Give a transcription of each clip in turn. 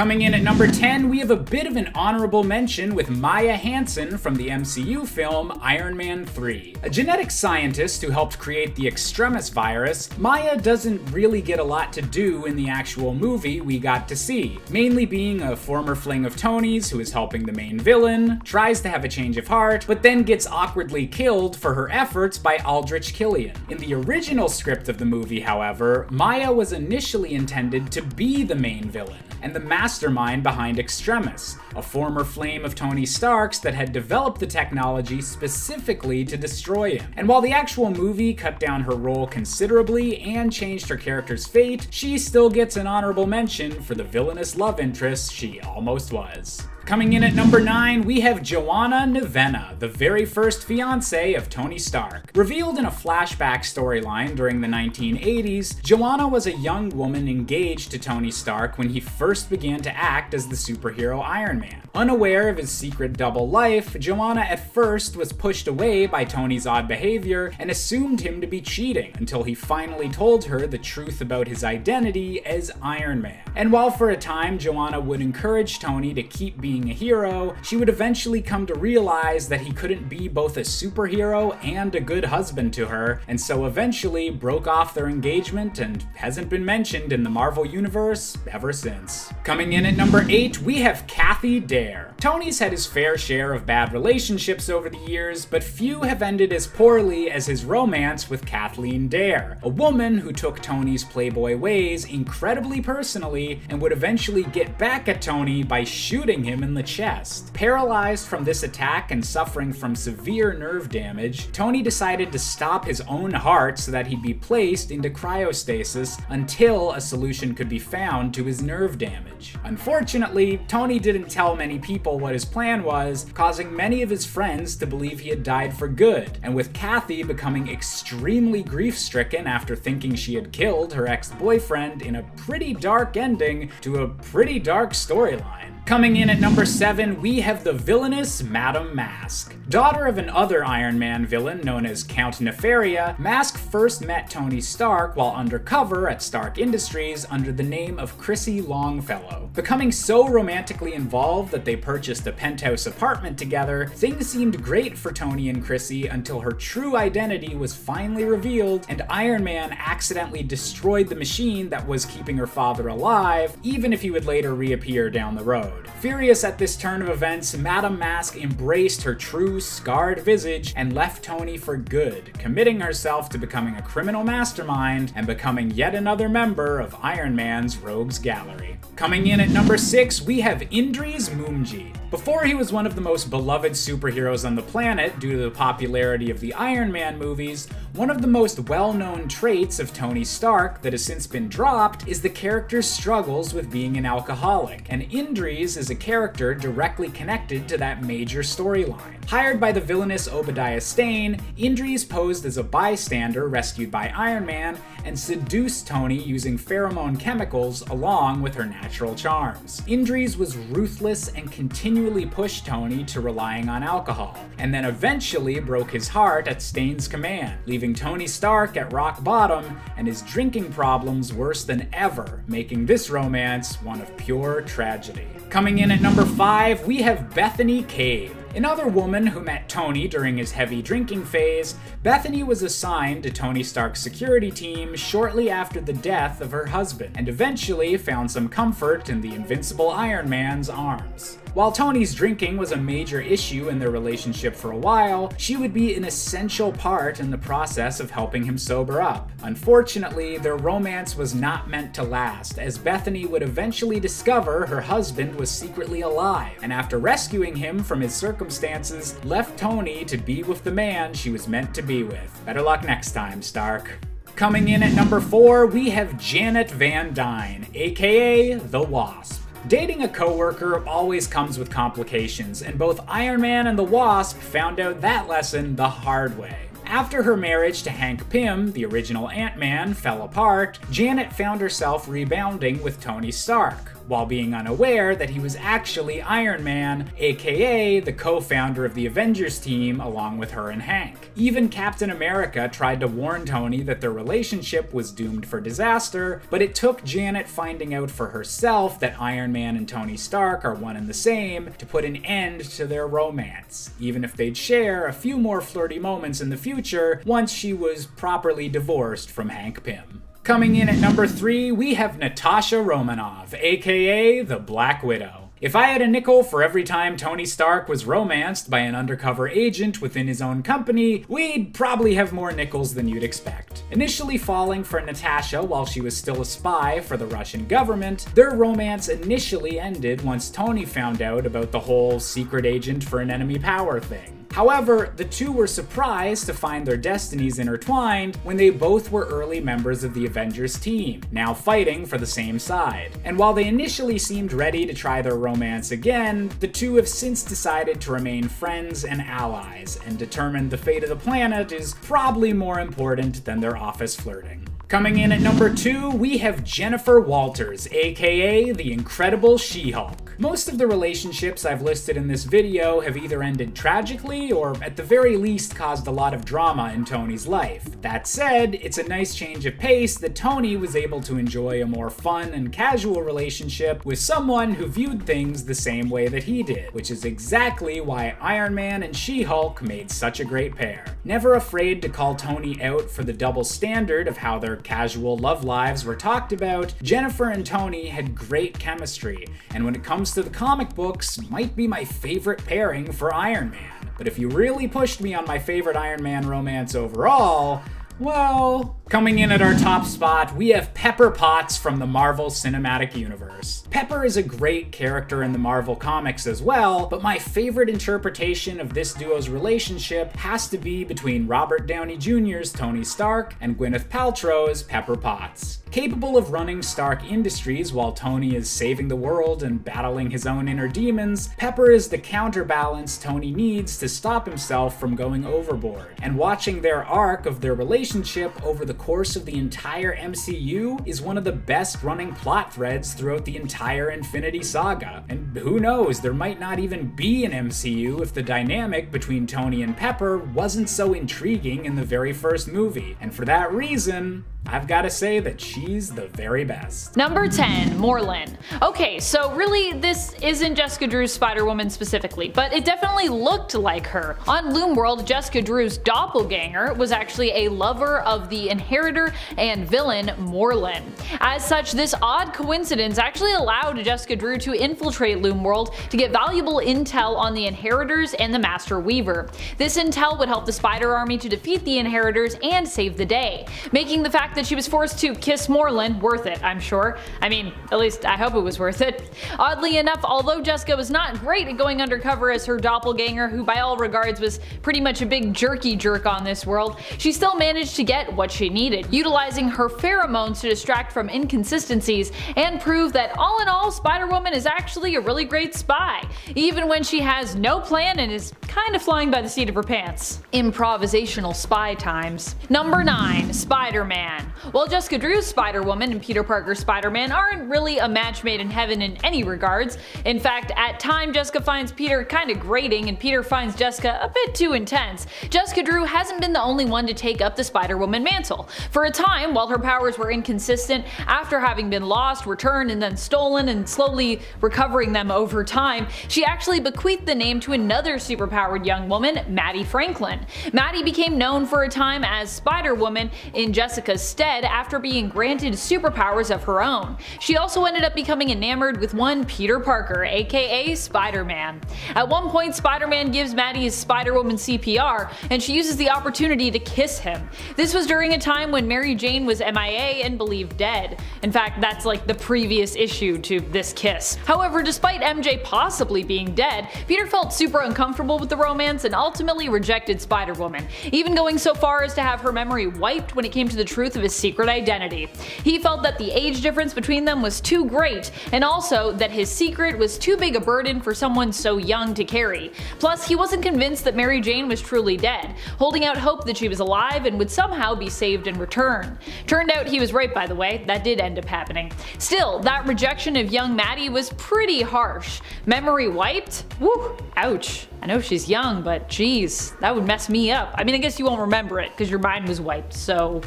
Coming in at number 10, we have a bit of an honorable mention with Maya Hansen from the MCU film Iron Man 3. A genetic scientist who helped create the Extremis virus, Maya doesn't really get a lot to do in the actual movie we got to see, mainly being a former fling of Tony's who is helping the main villain, tries to have a change of heart, but then gets awkwardly killed for her efforts by Aldrich Killian. In the original script of the movie, however, Maya was initially intended to be the main villain, and the mastermind behind Extremis, a former flame of Tony Stark's that had developed the technology specifically to destroy him. And while the actual movie cut down her role considerably and changed her character's fate, she still gets an honorable mention for the villainous love interest she almost was. Coming in at number 9, we have Joanna Nevena, the very first fiancée of Tony Stark. Revealed in a flashback storyline during the 1980s, Joanna was a young woman engaged to Tony Stark when he first began to act as the superhero Iron Man. Unaware of his secret double life, Joanna at first was pushed away by Tony's odd behavior and assumed him to be cheating until he finally told her the truth about his identity as Iron Man. And while for a time Joanna would encourage Tony to keep being a hero, she would eventually come to realize that he couldn't be both a superhero and a good husband to her, and so eventually broke off their engagement and hasn't been mentioned in the Marvel Universe ever since. Coming in at number 8, we have Kathy Dare. Tony's had his fair share of bad relationships over the years, but few have ended as poorly as his romance with Kathleen Dare, a woman who took Tony's playboy ways incredibly personally and would eventually get back at Tony by shooting him in the chest. Paralyzed from this attack and suffering from severe nerve damage, Tony decided to stop his own heart so that he'd be placed into cryostasis until a solution could be found to his nerve damage. Unfortunately, Tony didn't tell many people what his plan was, causing many of his friends to believe he had died for good, and with Kathy becoming extremely grief-stricken after thinking she had killed her ex-boyfriend in a pretty dark ending to a pretty dark storyline. Coming in at number 7, we have the villainous Madame Mask. Daughter of another Iron Man villain known as Count Nefaria, Mask first met Tony Stark while undercover at Stark Industries under the name of Chrissy Longfellow. Becoming so romantically involved that they purchased a penthouse apartment together, things seemed great for Tony and Chrissy until her true identity was finally revealed and Iron Man accidentally destroyed the machine that was keeping her father alive, even if he would later reappear down the road. Furious at this turn of events, Madame Mask embraced her true scarred visage and left Tony for good, committing herself to becoming a criminal mastermind and becoming yet another member of Iron Man's Rogues Gallery. Coming in at number 6, we have Indris Mumji. Before he was one of the most beloved superheroes on the planet due to the popularity of the Iron Man movies, one of the most well-known traits of Tony Stark that has since been dropped is the character's struggles with being an alcoholic, and Indris is a character directly connected to that major storyline. Hired by the villainous Obadiah Stane, Indris posed as a bystander rescued by Iron Man and seduced Tony using pheromone chemicals along with her natural charms. Indris was ruthless and continually pushed Tony to relying on alcohol, and then eventually broke his heart at Stane's command, leaving Tony Stark at rock bottom and his drinking problems worse than ever, making this romance one of pure tragedy. Coming in at number 5, we have Bethany Cave. Another woman who met Tony during his heavy drinking phase, Bethany was assigned to Tony Stark's security team shortly after the death of her husband, and eventually found some comfort in the invincible Iron Man's arms. While Tony's drinking was a major issue in their relationship for a while, she would be an essential part in the process of helping him sober up. Unfortunately, their romance was not meant to last, as Bethany would eventually discover her husband was secretly alive, and after rescuing him from his circumstances, left Tony to be with the man she was meant to be with. Better luck next time, Stark. Coming in at number 4, we have Janet Van Dyne, aka The Wasp. Dating a coworker always comes with complications, and both Iron Man and the Wasp found out that lesson the hard way. After her marriage to Hank Pym, the original Ant-Man, fell apart, Janet found herself rebounding with Tony Stark. while being unaware that he was actually Iron Man, aka the co-founder of the Avengers team along with her and Hank. Even Captain America tried to warn Tony that their relationship was doomed for disaster, but it took Janet finding out for herself that Iron Man and Tony Stark are one and the same to put an end to their romance, even if they'd share a few more flirty moments in the future once she was properly divorced from Hank Pym. Coming in at number 3, we have Natasha Romanoff, aka the Black Widow. If I had a nickel for every time Tony Stark was romanced by an undercover agent within his own company, we'd probably have more nickels than you'd expect. Initially falling for Natasha while she was still a spy for the Russian government, their romance initially ended once Tony found out about the whole secret agent for an enemy power thing. However, the two were surprised to find their destinies intertwined when they both were early members of the Avengers team, now fighting for the same side. And while they initially seemed ready to try their romance again, the two have since decided to remain friends and allies, and determined the fate of the planet is probably more important than their office flirting. Coming in at number 2, we have Jennifer Walters, aka the Incredible She-Hulk. Most of the relationships I've listed in this video have either ended tragically or at the very least caused a lot of drama in Tony's life. That said, it's a nice change of pace that Tony was able to enjoy a more fun and casual relationship with someone who viewed things the same way that he did, which is exactly why Iron Man and She-Hulk made such a great pair. Never afraid to call Tony out for the double standard of how their casual love lives were talked about, Jennifer and Tony had great chemistry, and when it comes to the comic books, might be my favorite pairing for Iron Man. But if you really pushed me on my favorite Iron Man romance overall, well, coming in at our top spot, we have Pepper Potts from the Marvel Cinematic Universe. Pepper is a great character in the Marvel comics as well, but my favorite interpretation of this duo's relationship has to be between Robert Downey Jr.'s Tony Stark and Gwyneth Paltrow's Pepper Potts. Capable of running Stark Industries while Tony is saving the world and battling his own inner demons, Pepper is the counterbalance Tony needs to stop himself from going overboard. And watching their arc of their relationship over the course of the entire MCU is one of the best running plot threads throughout the entire Infinity Saga. And who knows, there might not even be an MCU if the dynamic between Tony and Pepper wasn't so intriguing in the very first movie. And for that reason, I've got to say that she's the very best. Number 10, Morlun. Okay, so really this isn't Jessica Drew's Spider-Woman specifically, but it definitely looked like her. On Loomworld, Jessica Drew's doppelganger was actually a lover of the inheritor and villain Morlun. As such, this odd coincidence actually allowed Jessica Drew to infiltrate Loomworld to get valuable intel on the inheritors and the Master Weaver. This intel would help the Spider Army to defeat the inheritors and save the day, making the fact that she was forced to kiss Morlun worth it, I'm sure. I mean, at least I hope it was worth it. Oddly enough, although Jessica was not great at going undercover as her doppelganger, who by all regards was pretty much a big jerky jerk on this world, she still managed to get what she needed, utilizing her pheromones to distract from inconsistencies and prove that all in all, Spider-Woman is actually a really great spy, even when she has no plan and is kind of flying by the seat of her pants. Improvisational spy times. Number 9, Spider-Man. While Jessica Drew's Spider-Woman and Peter Parker's Spider-Man aren't really a match made in heaven in any regards. In fact, at times Jessica finds Peter kinda grating and Peter finds Jessica a bit too intense. Jessica Drew hasn't been the only one to take up the Spider-Woman mantle. For a time, while her powers were inconsistent, after having been lost, returned, and then stolen and slowly recovering them over time, she actually bequeathed the name to another superpowered young woman, Maddie Franklin. Maddie became known for a time as Spider-Woman in Jessica's stead after being granted superpowers of her own. She also ended up becoming enamored with one Peter Parker, aka Spider-Man. At one point, Spider-Man gives Maddie his Spider-Woman CPR, and she uses the opportunity to kiss him. This was during a time when Mary Jane was MIA and believed dead. In fact, that's like the previous issue to this kiss. However, despite MJ possibly being dead, Peter felt super uncomfortable with the romance and ultimately rejected Spider-Woman, even going so far as to have her memory wiped when it came to the truth of of his secret identity. He felt that the age difference between them was too great, and also that his secret was too big a burden for someone so young to carry. Plus, he wasn't convinced that Mary Jane was truly dead, holding out hope that she was alive and would somehow be saved in return. Turned out he was right, by the way, that did end up happening. Still, that rejection of young Maddie was pretty harsh. Memory wiped? Woo, ouch. I know she's young, but geez, that would mess me up. I mean, I guess you won't remember it because your mind was wiped, so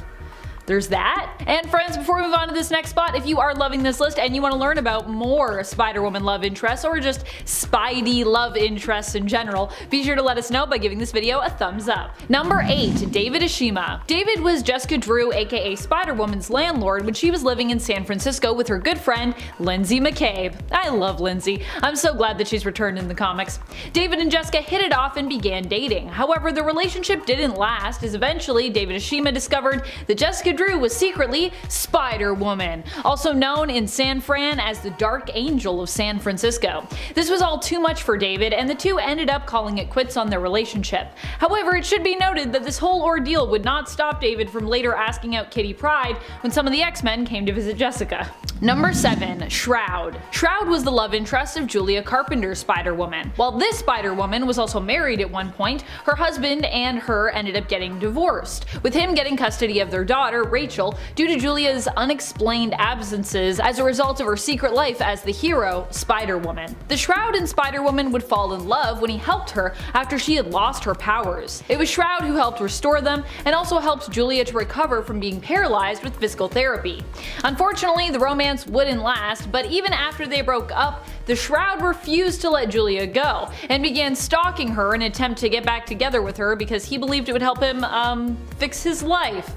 there's that. And friends, before we move on to this next spot, if you are loving this list and you want to learn about more Spider-Woman love interests or just Spidey love interests in general, be sure to let us know by giving this video a thumbs up. Number 8. David Ashima. David was Jessica Drew aka Spider-Woman's landlord when she was living in San Francisco with her good friend Lindsay McCabe. I love Lindsay. I'm so glad that she's returned in the comics. David and Jessica hit it off and began dating. However, the relationship didn't last as eventually David Ashima discovered that Jessica Drew was secretly Spider-Woman, also known in San Fran as the Dark Angel of San Francisco. This was all too much for David, and the two ended up calling it quits on their relationship. However, it should be noted that this whole ordeal would not stop David from later asking out Kitty Pryde when some of the X-Men came to visit Jessica. Number 7. Shroud. Shroud was the love interest of Julia Carpenter's Spider-Woman. While this Spider-Woman was also married at one point, her husband and her ended up getting divorced, with him getting custody of their daughter, Rachel, due to Julia's unexplained absences as a result of her secret life as the hero, Spider-Woman. The Shroud and Spider-Woman would fall in love when he helped her after she had lost her powers. It was Shroud who helped restore them and also helped Julia to recover from being paralyzed with physical therapy. Unfortunately, the romance wouldn't last, but even after they broke up, the Shroud refused to let Julia go and began stalking her in an attempt to get back together with her because he believed it would help him, fix his life.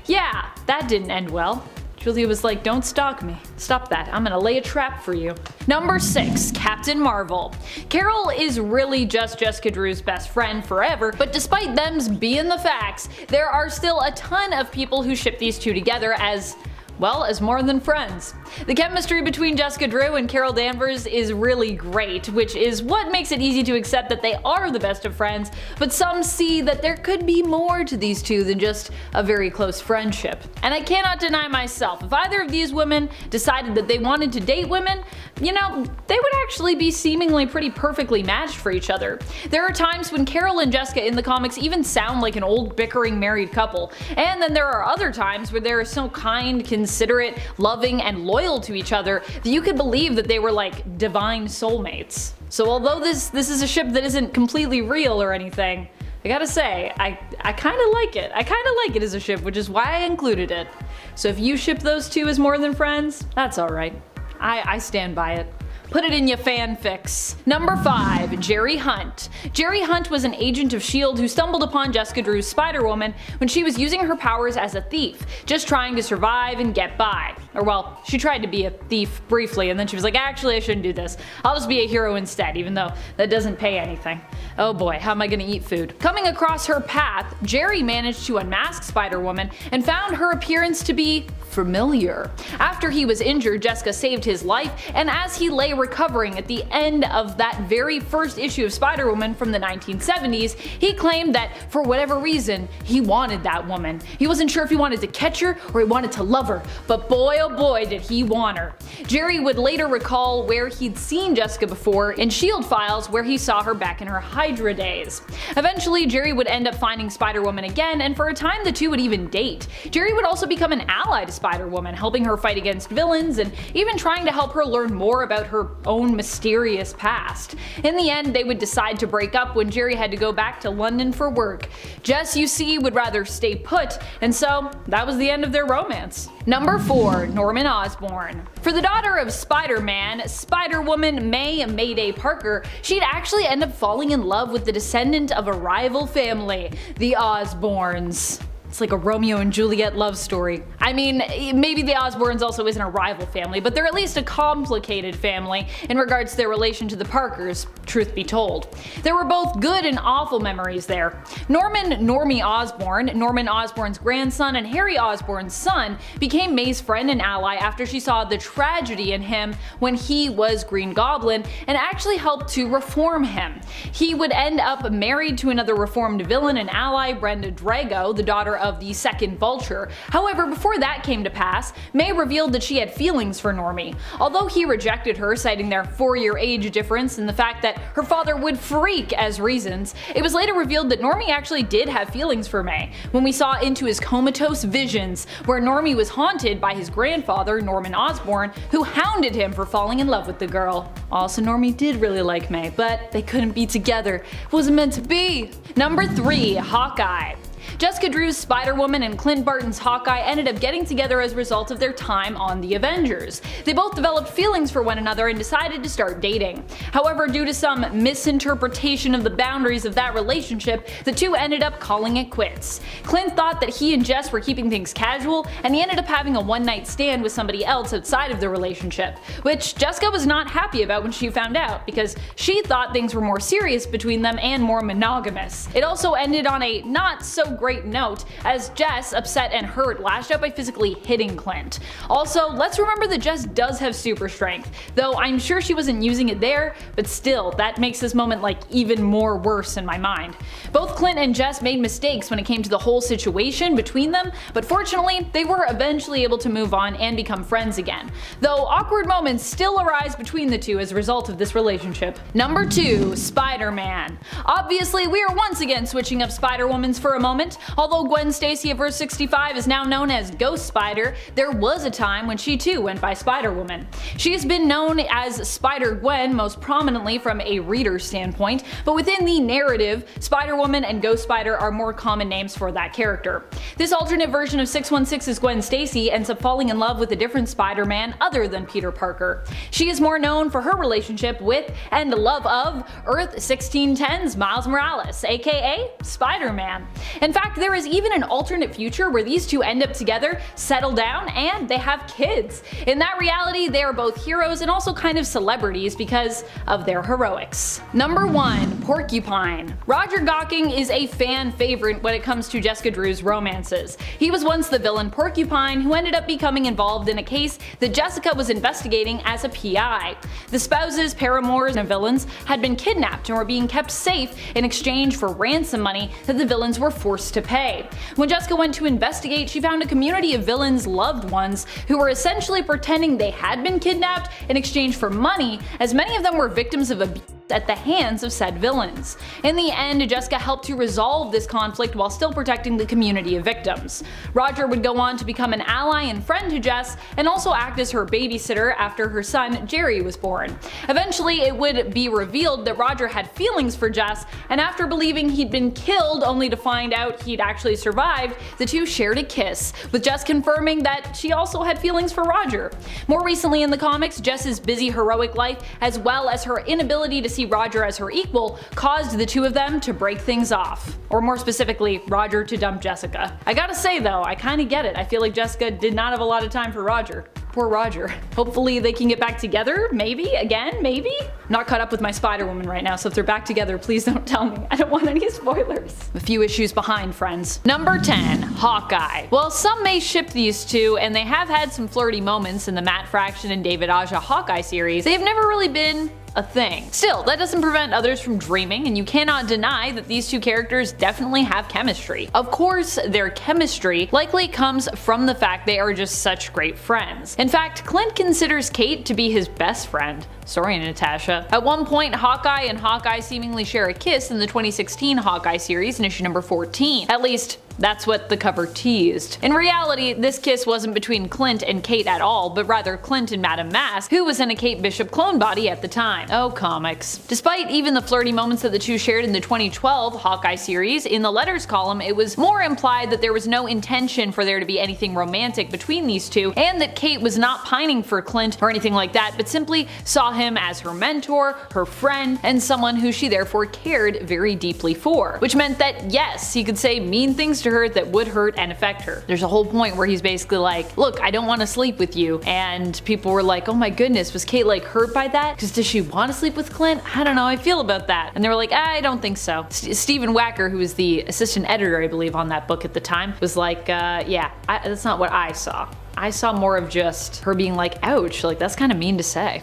Yeah, that didn't end well. Julia was like, don't stalk me. Stop that. I'm gonna lay a trap for you. Number 6. Captain Marvel. Carol is really just Jessica Drew's best friend forever, but despite them's being the facts, there are still a ton of people who ship these two together as, well, as more than friends. The chemistry between Jessica Drew and Carol Danvers is really great, which is what makes it easy to accept that they are the best of friends, but some see that there could be more to these two than just a very close friendship. And I cannot deny myself, if either of these women decided that they wanted to date women, you know, they would actually be seemingly pretty perfectly matched for each other. There are times when Carol and Jessica in the comics even sound like an old bickering married couple, and then there are other times where they are so kind, considerate, loving, and loyal to each other that you could believe that they were like divine soulmates. So although this is a ship that isn't completely real or anything, I gotta say, I kinda like it. I kinda like it as a ship, which is why I included it. So if you ship those two as more than friends, that's alright. I stand by it. Put it in your fanfics. Number 5. Jerry Hunt. Jerry Hunt was an agent of S.H.I.E.L.D. who stumbled upon Jessica Drew's Spider-Woman when she was using her powers as a thief, just trying to survive and get by. Or well, she tried to be a thief briefly and then she was like, actually I shouldn't do this. I'll just be a hero instead, even though that doesn't pay anything. Oh boy, how am I gonna eat food? Coming across her path, Jerry managed to unmask Spider-Woman and found her appearance to be familiar. After he was injured, Jessica saved his life, and as he lay recovering at the end of that very first issue of Spider-Woman from the 1970s, he claimed that for whatever reason, he wanted that woman. He wasn't sure if he wanted to catch her or he wanted to love her, but boy oh boy did he want her. Jerry would later recall where he'd seen Jessica before in S.H.I.E.L.D. files where he saw her back in her Hydra days. Eventually, Jerry would end up finding Spider-Woman again, and for a time the two would even date. Jerry would also become an ally to Spider-Woman, helping her fight against villains and even trying to help her learn more about her own mysterious past. In the end, they would decide to break up when Jerry had to go back to London for work. Jess, you see, would rather stay put, and so that was the end of their romance. Number 4. Norman Osborn. For the daughter of Spider-Man, Spider-Woman May Mayday Parker, she'd actually end up falling in love with the descendant of a rival family, the Osborns. It's like a Romeo and Juliet love story. I mean, maybe the Osborns also isn't a rival family, but they're at least a complicated family in regards to their relation to the Parkers, truth be told. There were both good and awful memories there. Normie Osborn, Norman Osborn's grandson and Harry Osborn's son, became May's friend and ally after she saw the tragedy in him when he was Green Goblin and actually helped to reform him. He would end up married to another reformed villain and ally, Brenda Drago, the daughter of the second Vulture. However, before that came to pass, May revealed that she had feelings for Normie. Although he rejected her, citing their 4-year age difference and the fact that her father would freak as reasons, it was later revealed that Normie actually did have feelings for May, when we saw into his comatose visions, where Normie was haunted by his grandfather, Norman Osborn, who hounded him for falling in love with the girl. Also, Normie did really like May, but they couldn't be together. It wasn't meant to be. Number 3. Hawkeye. Jessica Drew's Spider-Woman and Clint Barton's Hawkeye ended up getting together as a result of their time on the Avengers. They both developed feelings for one another and decided to start dating. However, due to some misinterpretation of the boundaries of that relationship, the two ended up calling it quits. Clint thought that he and Jess were keeping things casual, and he ended up having a one-night stand with somebody else outside of the relationship, which Jessica was not happy about when she found out, because she thought things were more serious between them and more monogamous. It also ended on a not so great note, as Jess, upset and hurt, lashed out by physically hitting Clint. Also, let's remember that Jess does have super strength, though I'm sure she wasn't using it there, but still, that makes this moment like even more worse in my mind. Both Clint and Jess made mistakes when it came to the whole situation between them, but fortunately, they were eventually able to move on and become friends again, though awkward moments still arise between the two as a result of this relationship. Number 2. Spider-Man. Obviously, we are once again switching up Spider-Womans for a moment. Although Gwen Stacy of Earth 65 is now known as Ghost Spider, there was a time when she too went by Spider-Woman. She has been known as Spider-Gwen most prominently from a reader standpoint, but within the narrative, Spider-Woman and Ghost Spider are more common names for that character. This alternate version of 616's Gwen Stacy ends up falling in love with a different Spider-Man other than Peter Parker. She is more known for her relationship with and love of Earth 1610's Miles Morales, aka Spider-Man. In fact, there is even an alternate future where these two end up together, settle down, and they have kids. In that reality, they are both heroes and also kind of celebrities because of their heroics. Number 1. Porcupine. Roger Gawking is a fan favorite when it comes to Jessica Drew's romances. He was once the villain Porcupine, who ended up becoming involved in a case that Jessica was investigating as a PI. The spouses, paramours, and villains had been kidnapped and were being kept safe in exchange for ransom money that the villains were forced to pay. When Jessica went to investigate, she found a community of villains' loved ones who were essentially pretending they had been kidnapped in exchange for money, as many of them were victims of abuse at the hands of said villains. In the end, Jessica helped to resolve this conflict while still protecting the community of victims. Roger would go on to become an ally and friend to Jess, and also act as her babysitter after her son Jerry was born. Eventually, it would be revealed that Roger had feelings for Jess, and after believing he'd been killed only to find out he'd actually survived, the two shared a kiss, with Jess confirming that she also had feelings for Roger. More recently in the comics, Jess's busy heroic life, as well as her inability to see Roger as her equal, caused the two of them to break things off. Or more specifically, Roger to dump Jessica. I gotta say though, I kinda get it. I feel like Jessica did not have a lot of time for Roger. Poor Roger. Hopefully they can get back together, maybe? Again? Maybe? Not caught up with my Spider-Woman right now, so if they're back together, please don't tell me. I don't want any spoilers. A few issues behind, friends. Number 10. Hawkeye. Well, some may ship these two, and they have had some flirty moments in the Matt Fraction and David Aja Hawkeye series. They have never really been a thing. Still, that doesn't prevent others from dreaming, and you cannot deny that these two characters definitely have chemistry. Of course, their chemistry likely comes from the fact they are just such great friends. In fact, Clint considers Kate to be his best friend. Sorry, Natasha. At one point, Hawkeye and Hawkeye seemingly share a kiss in the 2016 Hawkeye series in issue number 14. At least, that's what the cover teased. In reality, this kiss wasn't between Clint and Kate at all, but rather Clint and Madame Mask, who was in a Kate Bishop clone body at the time. Oh, comics. Despite even the flirty moments that the two shared in the 2012 Hawkeye series, in the letters column it was more implied that there was no intention for there to be anything romantic between these two, and that Kate was not pining for Clint or anything like that, but simply saw him as her mentor, her friend, and someone who she therefore cared very deeply for. Which meant that yes, he could say mean things to her that would hurt and affect her. There's a whole point where he's basically like, look, I don't want to sleep with you, and people were like, oh my goodness, was Kate like hurt by that? Because does she want to sleep with Clint? I don't know how I feel about that. And they were like, I don't think so. Stephen Wacker, who was the assistant editor, I believe, on that book at the time, was like, yeah, that's not what I saw. I saw more of just her being like, ouch, like that's kind of mean to say.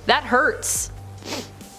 That hurts.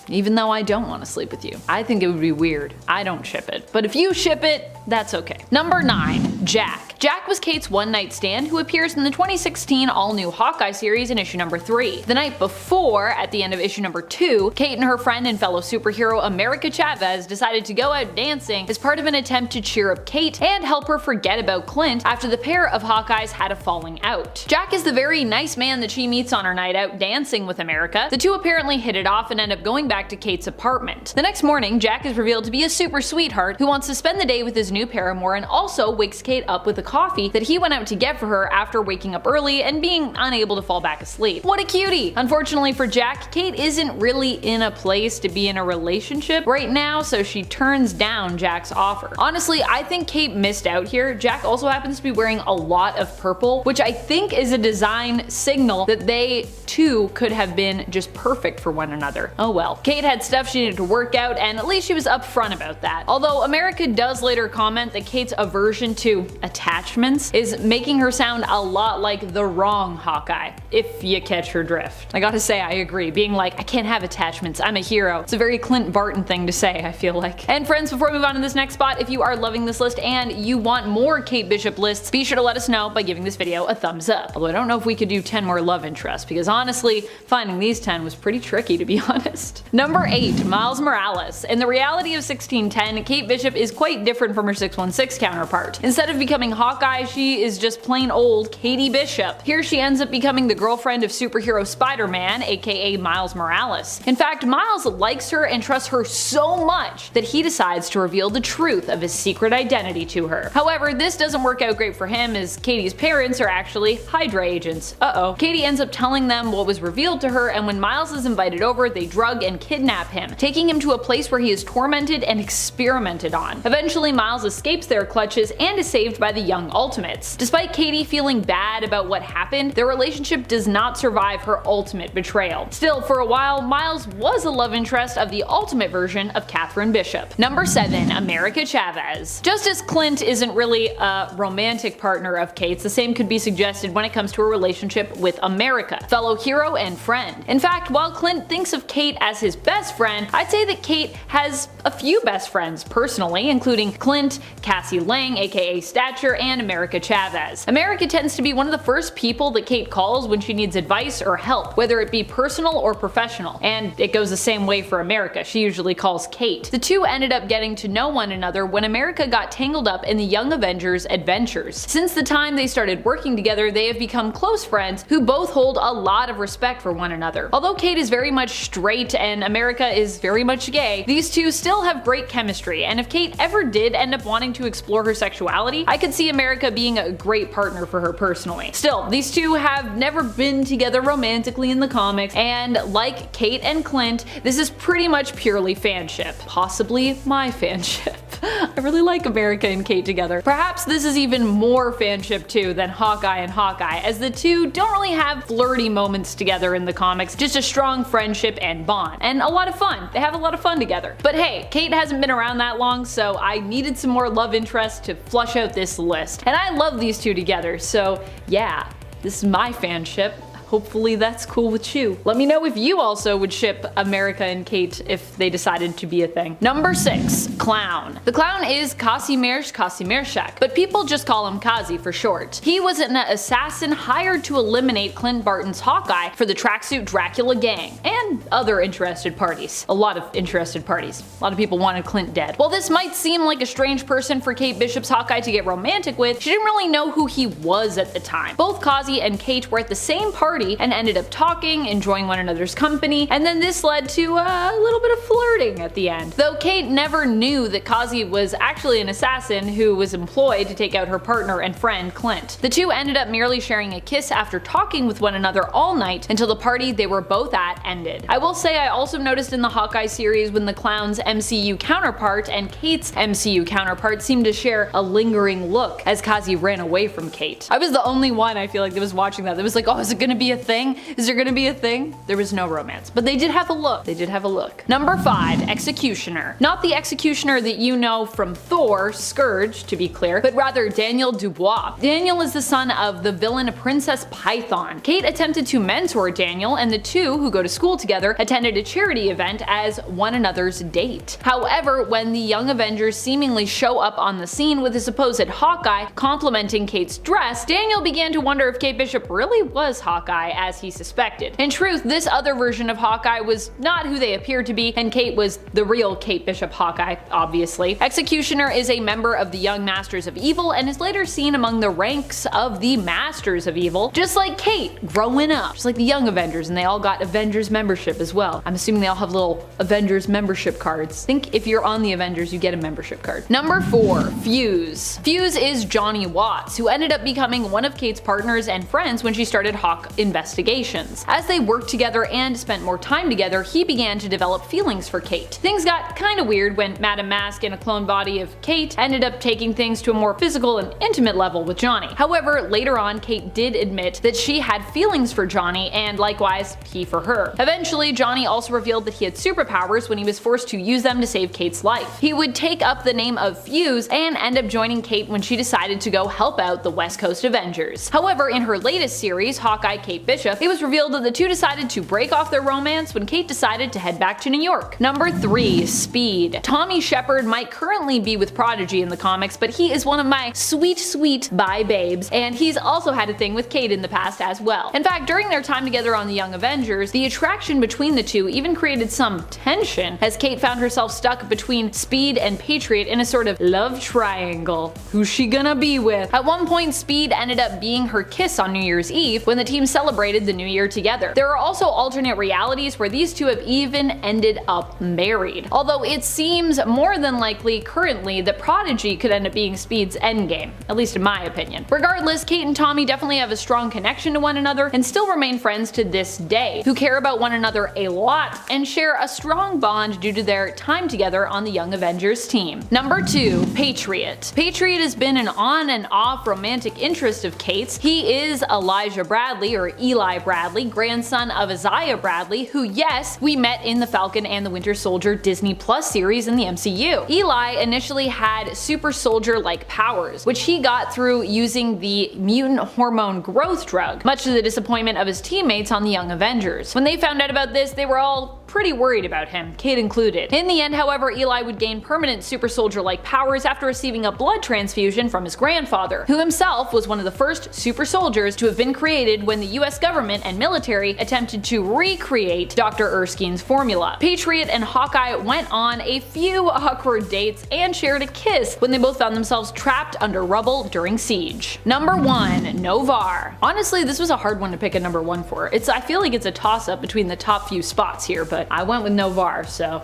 Even though I don't want to sleep with you. I think it would be weird. I don't ship it. But if you ship it, that's okay. Number 9. Jack. Jack was Kate's one-night stand who appears in the 2016 all-new Hawkeye series in issue number 3. The night before, at the end of issue number 2, Kate and her friend and fellow superhero America Chavez decided to go out dancing as part of an attempt to cheer up Kate and help her forget about Clint after the pair of Hawkeyes had a falling out. Jack is the very nice man that she meets on her night out dancing with America. The two apparently hit it off and end up going back to Kate's apartment. The next morning, Jack is revealed to be a super sweetheart who wants to spend the day with his new paramour and also wakes Kate up with a coffee that he went out to get for her after waking up early and being unable to fall back asleep. What a cutie! Unfortunately for Jack, Kate isn't really in a place to be in a relationship right now, so she turns down Jack's offer. Honestly, I think Kate missed out here. Jack also happens to be wearing a lot of purple, which I think is a design signal that they too could have been just perfect for one another. Oh well. Kate had stuff she needed to work out, and at least she was upfront about that. Although America does later comment that Kate's aversion to attachments is making her sound a lot like the wrong Hawkeye, if you catch her drift. I gotta say, I agree. Being like, I can't have attachments, I'm a hero. It's a very Clint Barton thing to say, I feel like. And friends, before we move on to this next spot, if you are loving this list and you want more Kate Bishop lists, be sure to let us know by giving this video a thumbs up. Although I don't know if we could do 10 more love interests, because honestly, finding these 10 was pretty tricky, to be honest. Number 8, Miles Morales. In the reality of 1610, Kate Bishop is quite different from her 616 counterpart. Instead of becoming Hawkeye, she is just plain old Katie Bishop. Here she ends up becoming the girlfriend of superhero Spider-Man, aka Miles Morales. In fact, Miles likes her and trusts her so much that he decides to reveal the truth of his secret identity to her. However, this doesn't work out great for him as Katie's parents are actually Hydra agents. Katie ends up telling them what was revealed to her, and when Miles is invited over, they drug and kidnap him, taking him to a place where he is tormented and experimented on. Eventually, Miles escapes their clutches and is saved by the young Ultimates. Despite Katie feeling bad about what happened, their relationship does not survive her ultimate betrayal. Still, for a while, Miles was a love interest of the ultimate version of Catherine Bishop. Number 7, America Chavez. Just as Clint isn't really a romantic partner of Kate's, the same could be suggested when it comes to a relationship with America, fellow hero and friend. In fact, while Clint thinks of Kate as his best friend, I'd say that Kate has a few best friends personally, including Clint, Cassie Lang aka Stature, and America Chavez. America tends to be one of the first people that Kate calls when she needs advice or help, whether it be personal or professional, and it goes the same way for America. She usually calls Kate. The two ended up getting to know one another when America got tangled up in the Young Avengers adventures. Since the time they started working together, they have become close friends who both hold a lot of respect for one another. Although Kate is very much straight and America is very much gay, these two still have great chemistry, and if Kate ever did end up wanting to explore her sexuality, I could see America being a great partner for her personally. Still, these two have never been together romantically in the comics, and like Kate and Clint, this is pretty much purely fanship. Possibly my fanship. I really like America and Kate together. Perhaps this is even more fanship too than Hawkeye and Hawkeye, as the two don't really have flirty moments together in the comics, just a strong friendship and bond, and a lot of fun. They have a lot of fun together. But hey, Kate hasn't been around that long, so I needed some more love interest to flush out this list. And I love these two together, so yeah, this is my fanship. Hopefully that's cool with you. Let me know if you also would ship America and Kate if they decided to be a thing. Number 6, Clown. The Clown is Kazimierz Kazimierczak, but people just call him Kazi for short. He was an assassin hired to eliminate Clint Barton's Hawkeye for the Tracksuit Dracula gang, and other interested parties. A lot of interested parties. A lot of people wanted Clint dead. While this might seem like a strange person for Kate Bishop's Hawkeye to get romantic with, she didn't really know who he was at the time. Both Kazi and Kate were at the same party and ended up talking, enjoying one another's company, and then this led to a little bit of flirting at the end. Though Kate never knew that Kazi was actually an assassin who was employed to take out her partner and friend Clint. The two ended up merely sharing a kiss after talking with one another all night until the party they were both at ended. I will say I also noticed in the Hawkeye series when the Clown's MCU counterpart and Kate's MCU counterpart seemed to share a lingering look as Kazi ran away from Kate. I was the only one I feel like that was watching that was like, oh, is it gonna be be a thing? Is there gonna be a thing? There was no romance, but they did have a look. They did have a look. Number 5, Executioner. Not the Executioner that you know from Thor, Scourge to be clear, but rather Daniel Dubois. Daniel is the son of the villain Princess Python. Kate attempted to mentor Daniel, and the two, who go to school together, attended a charity event as one another's date. However, when the Young Avengers seemingly show up on the scene with a supposed Hawkeye complimenting Kate's dress, Daniel began to wonder if Kate Bishop really was Hawkeye as he suspected. In truth, this other version of Hawkeye was not who they appeared to be, and Kate was the real Kate Bishop Hawkeye, obviously. Executioner is a member of the Young Masters of Evil and is later seen among the ranks of the Masters of Evil, just like Kate growing up, just like the Young Avengers, and they all got Avengers membership as well. I'm assuming they all have little Avengers membership cards. I think if you're on the Avengers, you get a membership card. Number 4, Fuse. Fuse is Johnny Watts, who ended up becoming one of Kate's partners and friends when she started Hawk Investigations. As they worked together and spent more time together, he began to develop feelings for Kate. Things got kinda weird when Madame Mask and a clone body of Kate ended up taking things to a more physical and intimate level with Johnny. However, later on, Kate did admit that she had feelings for Johnny, and likewise, he for her. Eventually, Johnny also revealed that he had superpowers when he was forced to use them to save Kate's life. He would take up the name of Fuse and end up joining Kate when she decided to go help out the West Coast Avengers. However, in her latest series, Hawkeye Kate Bishop, it was revealed that the two decided to break off their romance when Kate decided to head back to New York. Number 3, Speed. Tommy Shepard might currently be with Prodigy in the comics, but he is one of my sweet bye babes, and he's also had a thing with Kate in the past as well. In fact, during their time together on the Young Avengers, the attraction between the two even created some tension, as Kate found herself stuck between Speed and Patriot in a sort of love triangle. Who's she gonna be with? At one point, Speed ended up being her kiss on New Year's Eve when the team celebrated the new year together. There are also alternate realities where these two have even ended up married, although it seems more than likely currently that Prodigy could end up being Speed's endgame, at least in my opinion. Regardless, Kate and Tommy definitely have a strong connection to one another and still remain friends to this day, who care about one another a lot and share a strong bond due to their time together on the Young Avengers team. Number 2, Patriot. Patriot has been an on and off romantic interest of Kate's. He is Elijah Bradley, or Eli Bradley, grandson of Isaiah Bradley, who, yes, we met in the Falcon and the Winter Soldier Disney Plus series in the MCU. Eli initially had super soldier-like powers, which he got through using the mutant hormone growth drug, much to the disappointment of his teammates on the Young Avengers. When they found out about this, they were all pretty worried about him, Kate included. In the end, however, Eli would gain permanent super soldier-like powers after receiving a blood transfusion from his grandfather, who himself was one of the first super soldiers to have been created when the US government and military attempted to recreate Dr. Erskine's formula. Patriot and Hawkeye went on a few awkward dates and shared a kiss when they both found themselves trapped under rubble during siege. Number 1, Novar. Honestly, this was a hard one to pick a number 1 for. I feel like it's a toss-up between the top few spots here, but I went with Novar, so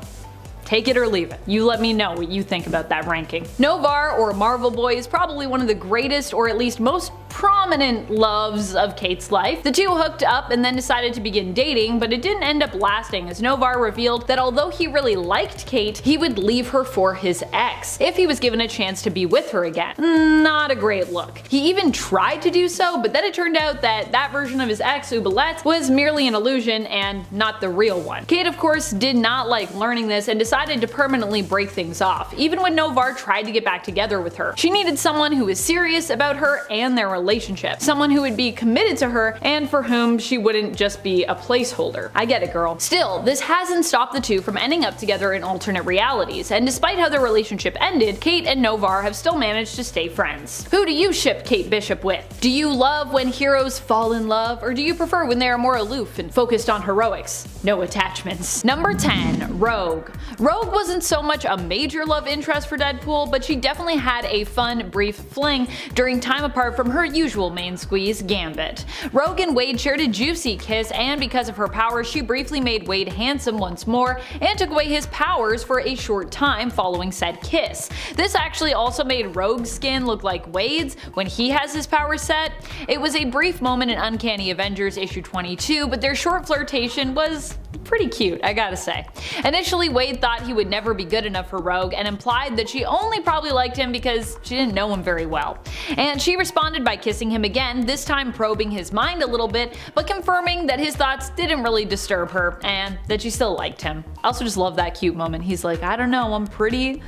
take it or leave it. You let me know what you think about that ranking. Novar, or Marvel Boy, is probably one of the greatest, or at least most prominent loves of Kate's life. The two hooked up and then decided to begin dating, but it didn't end up lasting, as Novar revealed that although he really liked Kate, he would leave her for his ex if he was given a chance to be with her again. Not a great look. He even tried to do so, but then it turned out that that version of his ex, Oubliette, was merely an illusion and not the real one. Kate, of course, did not like learning this and decided to permanently break things off, even when Novar tried to get back together with her. She needed someone who was serious about her and their relationship, someone who would be committed to her and for whom she wouldn't just be a placeholder. I get it, girl. Still, this hasn't stopped the two from ending up together in alternate realities, and despite how their relationship ended, Kate and Novar have still managed to stay friends. Who do you ship Kate Bishop with? Do you love when heroes fall in love, or do you prefer when they are more aloof and focused on heroics? No attachments. Number 10, Rogue. Rogue wasn't so much a major love interest for Deadpool, but she definitely had a fun, brief fling during time apart from her usual main squeeze, Gambit. Rogue and Wade shared a juicy kiss, and because of her powers, she briefly made Wade handsome once more and took away his powers for a short time following said kiss. This actually also made Rogue's skin look like Wade's when he has his power set. It was a brief moment in Uncanny Avengers issue 22, but their short flirtation was pretty cute, I gotta say. Initially, Wade thought he would never be good enough for Rogue and implied that she only probably liked him because she didn't know him very well. And she responded by kissing him again, this time probing his mind a little bit, but confirming that his thoughts didn't really disturb her and that she still liked him. I also just love that cute moment. He's like, I don't know, I'm pretty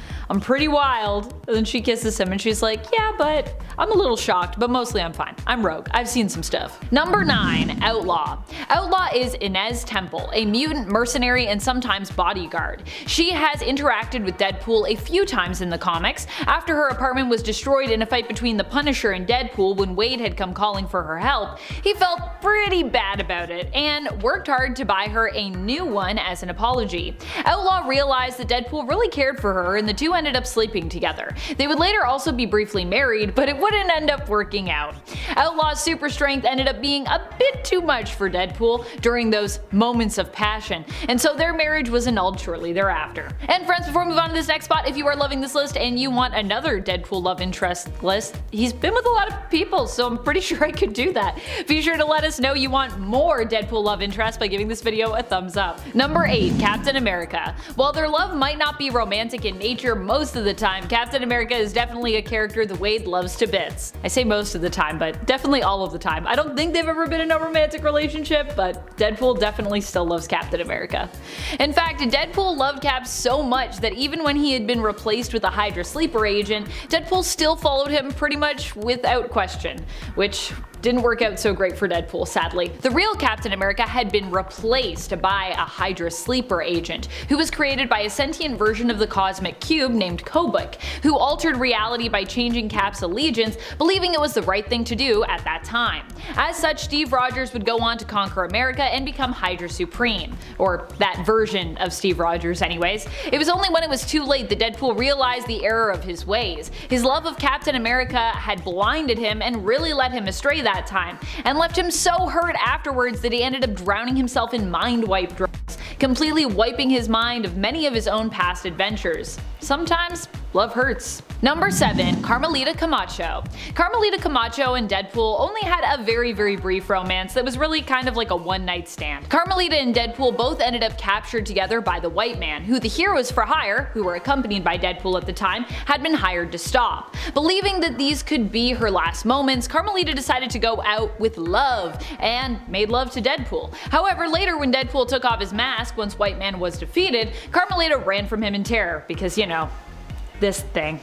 wild. And then she kisses him and she's like, yeah, but I'm a little shocked, but mostly I'm fine. I'm rogue. I've seen some stuff. Number 9, Outlaw. Outlaw is Inez Temple, a mutant mercenary and sometimes bodyguard. She has interacted with Deadpool a few times in the comics. After her apartment was destroyed in a fight between the Punisher and Deadpool when Wade had come calling for her help, he felt pretty bad about it and worked hard to buy her a new one as an apology. Outlaw realized that Deadpool really cared for her and the two ended up sleeping together. They would later also be briefly married, but it wouldn't end up working out. Outlaw's super strength ended up being a bit too much for Deadpool during those moments of passion, and so their marriage was annulled shortly thereafter. And friends, before we move on to this next spot, if you are loving this list and you want another Deadpool love interest list, he's been with a lot of people, so I'm pretty sure I could do that. Be sure to let us know you want more Deadpool love interest by giving this video a thumbs up. Number 8, Captain America. While their love might not be romantic in nature most of the time, Captain America is definitely a character that Wade loves to bits. I say most of the time, but definitely all of the time. I don't think they've ever been in a romantic relationship, but Deadpool definitely still loves Captain America. In fact, Deadpool loved Cap so much that even when he had been replaced with a Hydra sleeper agent, Deadpool still followed him pretty much without question, which didn't work out so great for Deadpool, sadly. The real Captain America had been replaced by a Hydra sleeper agent, who was created by a sentient version of the Cosmic Cube named Kobuk, who altered reality by changing Cap's allegiance, believing it was the right thing to do at that time. As such, Steve Rogers would go on to conquer America and become Hydra Supreme. Or that version of Steve Rogers anyways. It was only when it was too late that Deadpool realized the error of his ways. His love of Captain America had blinded him and really led him astray that time, and left him so hurt afterwards that he ended up drowning himself in mind wipe drugs, completely wiping his mind of many of his own past adventures. Sometimes love hurts. Number 7, Carmelita Camacho. Carmelita Camacho and Deadpool only had a very brief romance that was really kind of like a one-night stand. Carmelita and Deadpool both ended up captured together by the White Man, who the heroes for hire, who were accompanied by Deadpool at the time, had been hired to stop. Believing that these could be her last moments, Carmelita decided to go out with love and made love to Deadpool. However, later when Deadpool took off his mask once White Man was defeated, Carmelita ran from him in terror because, you know, this thing.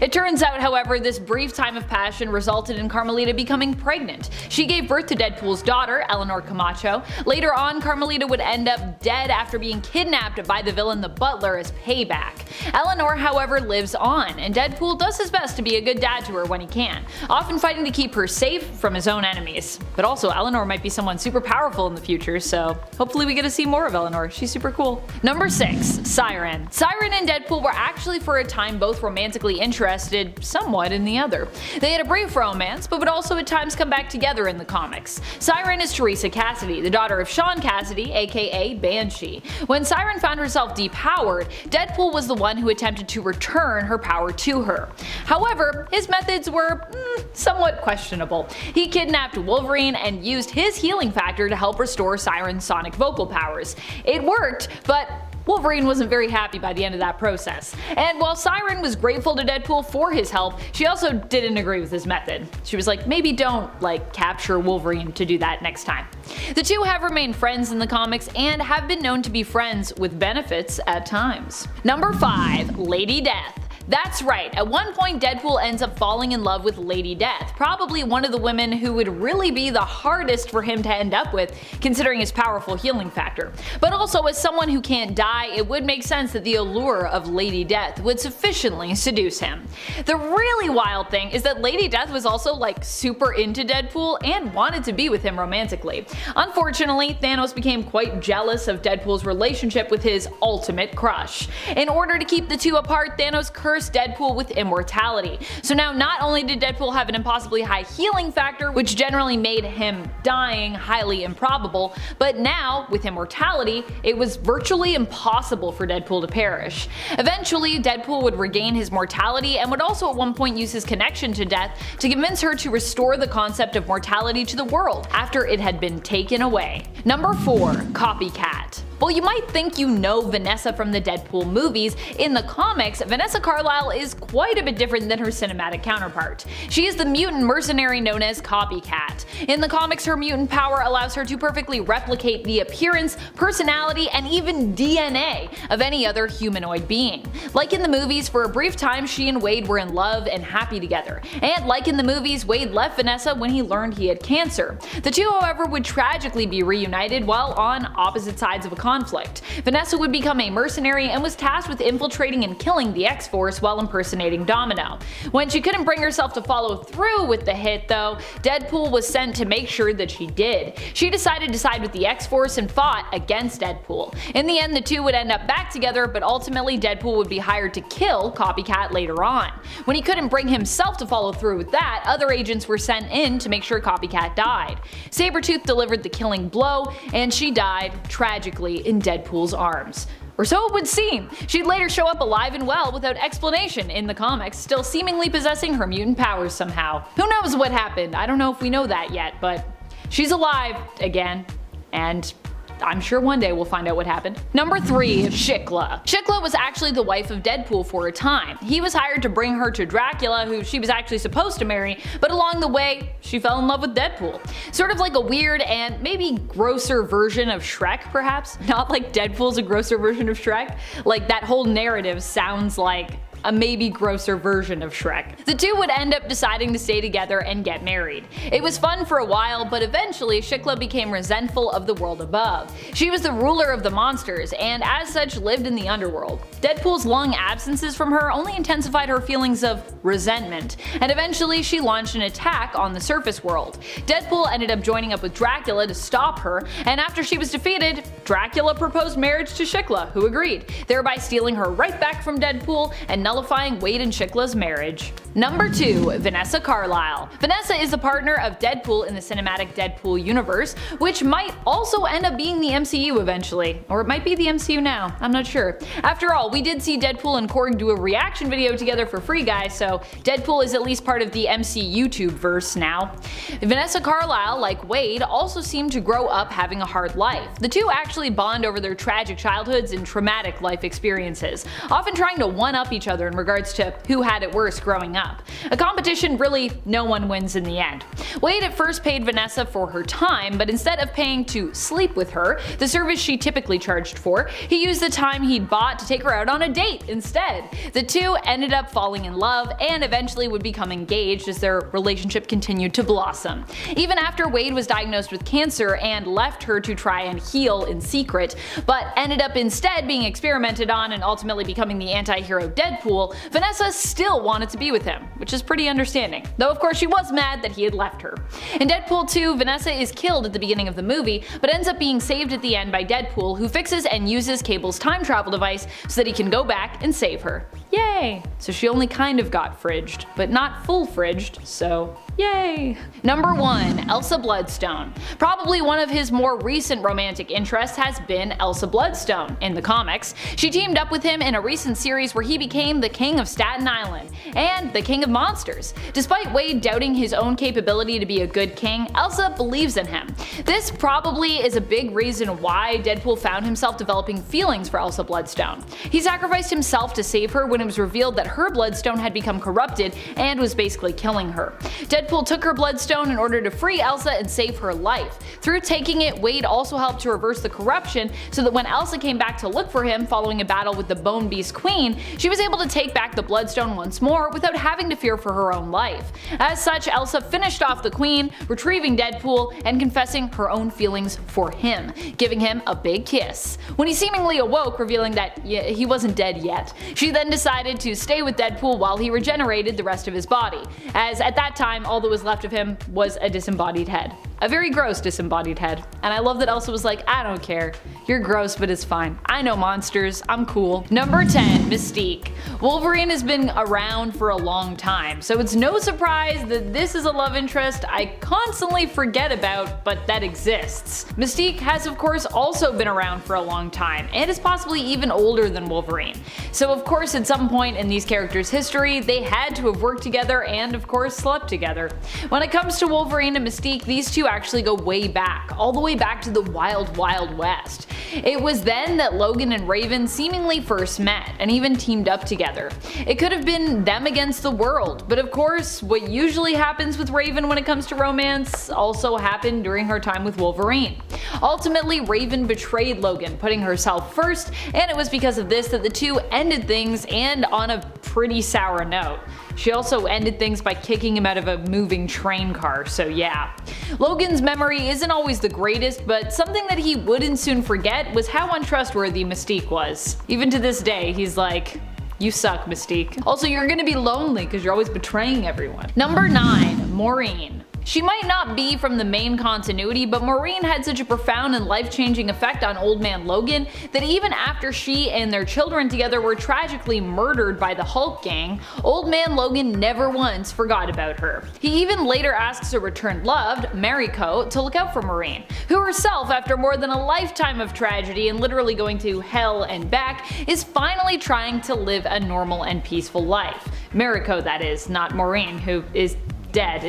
It turns out, however, this brief time of passion resulted in Carmelita becoming pregnant. She gave birth to Deadpool's daughter, Eleanor Camacho. Later on, Carmelita would end up dead after being kidnapped by the villain the Butler as payback. Eleanor, however, lives on, and Deadpool does his best to be a good dad to her when he can, often fighting to keep her safe from his own enemies. But also, Eleanor might be someone super powerful in the future, so hopefully we get to see more of Eleanor. She's super cool. Number 6, Siren. Siren and Deadpool were actually for a time both romantically interested somewhat in the other. They had a brief romance, but would also at times come back together in the comics. Siren is Teresa Cassidy, the daughter of Sean Cassidy, aka Banshee. When Siren found herself depowered, Deadpool was the one who attempted to return her power to her. However, his methods were somewhat questionable. He kidnapped Wolverine and used his healing factor to help restore Siren's sonic vocal powers. It worked, but Wolverine wasn't very happy by the end of that process. And while Siren was grateful to Deadpool for his help, she also didn't agree with his method. She was like, maybe don't, capture Wolverine to do that next time. The two have remained friends in the comics and have been known to be friends with benefits at times. Number 5, Lady Death. That's right, at one point Deadpool ends up falling in love with Lady Death, probably one of the women who would really be the hardest for him to end up with, considering his powerful healing factor. But also, as someone who can't die, it would make sense that the allure of Lady Death would sufficiently seduce him. The really wild thing is that Lady Death was also super into Deadpool and wanted to be with him romantically. Unfortunately, Thanos became quite jealous of Deadpool's relationship with his ultimate crush. In order to keep the two apart, Thanos cursed Deadpool with immortality. So now not only did Deadpool have an impossibly high healing factor, which generally made him dying highly improbable, but now, with immortality, it was virtually impossible for Deadpool to perish. Eventually, Deadpool would regain his mortality and would also at one point use his connection to Death to convince her to restore the concept of mortality to the world after it had been taken away. Number 4, Copycat. While you might think you know Vanessa from the Deadpool movies, in the comics, Vanessa Carlyle is quite a bit different than her cinematic counterpart. She is the mutant mercenary known as Copycat. In the comics, her mutant power allows her to perfectly replicate the appearance, personality, and even DNA of any other humanoid being. Like in the movies, for a brief time she and Wade were in love and happy together. And like in the movies, Wade left Vanessa when he learned he had cancer. The two, however, would tragically be reunited while on opposite sides of a conflict. Vanessa would become a mercenary and was tasked with infiltrating and killing the X-Force while impersonating Domino. When she couldn't bring herself to follow through with the hit though, Deadpool was sent to make sure that she did. She decided to side with the X-Force and fought against Deadpool. In the end, the two would end up back together, but ultimately Deadpool would be hired to kill Copycat later on. When he couldn't bring himself to follow through with that, other agents were sent in to make sure Copycat died. Sabretooth delivered the killing blow, and she died, tragically, in Deadpool's arms. Or so it would seem. She'd later show up alive and well without explanation in the comics, still seemingly possessing her mutant powers somehow. Who knows what happened? I don't know if we know that yet, but she's alive again, and I'm sure one day we'll find out what happened. Number 3. Shiklah. Shiklah was actually the wife of Deadpool for a time. He was hired to bring her to Dracula, who she was actually supposed to marry, but along the way, she fell in love with Deadpool. Sort of like a weird and maybe grosser version of Shrek, perhaps? Not like Deadpool's a grosser version of Shrek. Like that whole narrative sounds like a maybe grosser version of Shrek. The two would end up deciding to stay together and get married. It was fun for a while, but eventually Shiklah became resentful of the world above. She was the ruler of the monsters, and as such lived in the underworld. Deadpool's long absences from her only intensified her feelings of resentment, and eventually she launched an attack on the surface world. Deadpool ended up joining up with Dracula to stop her, and after she was defeated, Dracula proposed marriage to Shiklah, who agreed, thereby stealing her right back from Deadpool and nullifying Wade and Shiklah's marriage. Number 2. Vanessa Carlyle. Vanessa is the partner of Deadpool in the cinematic Deadpool universe, which might also end up being the MCU eventually. Or it might be the MCU now, I'm not sure. After all, we did see Deadpool and Korg do a reaction video together for Free Guy, so Deadpool is at least part of the MCU YouTube verse now. Vanessa Carlyle, like Wade, also seemed to grow up having a hard life. The two actually bond over their tragic childhoods and traumatic life experiences, often trying to one-up each other in regards to who had it worse growing up. A competition really no one wins in the end. Wade at first paid Vanessa for her time, but instead of paying to sleep with her, the service she typically charged for, he used the time he'd bought to take her out on a date instead. The two ended up falling in love and eventually would become engaged as their relationship continued to blossom. Even after Wade was diagnosed with cancer and left her to try and heal in secret, but ended up instead being experimented on and ultimately becoming the anti-hero Deadpool, Vanessa still wanted to be with him, which is pretty understanding. Though of course she was mad that he had left her. In Deadpool 2, Vanessa is killed at the beginning of the movie, but ends up being saved at the end by Deadpool, who fixes and uses Cable's time travel device so that he can go back and save her. Yay! So she only kind of got fridged, but not full fridged, so yay! Number 1. Elsa Bloodstone. Probably one of his more recent romantic interests has been Elsa Bloodstone in the comics. She teamed up with him in a recent series where he became the King of Staten Island and the King of Monsters. Despite Wade doubting his own capability to be a good king, Elsa believes in him. This probably is a big reason why Deadpool found himself developing feelings for Elsa Bloodstone. He sacrificed himself to save her when it was revealed that her bloodstone had become corrupted and was basically killing her. Deadpool took her bloodstone in order to free Elsa and save her life. Through taking it, Wade also helped to reverse the corruption so that when Elsa came back to look for him following a battle with the Bone Beast Queen, she was able to take back the bloodstone once more without having to fear for her own life. As such, Elsa finished off the Queen, retrieving Deadpool and confessing her own feelings for him, giving him a big kiss. When he seemingly awoke, revealing that he wasn't dead yet, she then decided to stay with Deadpool while he regenerated the rest of his body, as at that time all that was left of him was a disembodied head. A very gross disembodied head. And I love that Elsa was like, I don't care. You're gross, but it's fine. I know monsters. I'm cool. Number 10. Mystique. Wolverine has been around for a long time, so it's no surprise that this is a love interest I constantly forget about, but that exists. Mystique has of course also been around for a long time, and is possibly even older than Wolverine. So of course at some point in these characters' history, they had to have worked together and of course slept together. When it comes to Wolverine and Mystique, these two actually go way back, all the way back to the Wild Wild West. It was then that Logan and Raven seemingly first met, and even teamed up together. It could have been them against the world, but of course, what usually happens with Raven when it comes to romance also happened during her time with Wolverine. Ultimately, Raven betrayed Logan, putting herself first, and it was because of this that the two ended things, and on a pretty sour note. She also ended things by kicking him out of a moving train car, so yeah. Logan's memory isn't always the greatest, but something that he wouldn't soon forget was how untrustworthy Mystique was. Even to this day, he's like, "You suck, Mystique. Also, you're gonna be lonely because you're always betraying everyone." Number 9. Maureen. She might not be from the main continuity, but Maureen had such a profound and life-changing effect on Old Man Logan that even after she and their children together were tragically murdered by the Hulk gang, Old Man Logan never once forgot about her. He even later asks a returned loved, Mariko, to look out for Maureen, who herself, after more than a lifetime of tragedy and literally going to hell and back, is finally trying to live a normal and peaceful life. Mariko, that is, not Maureen, who is dead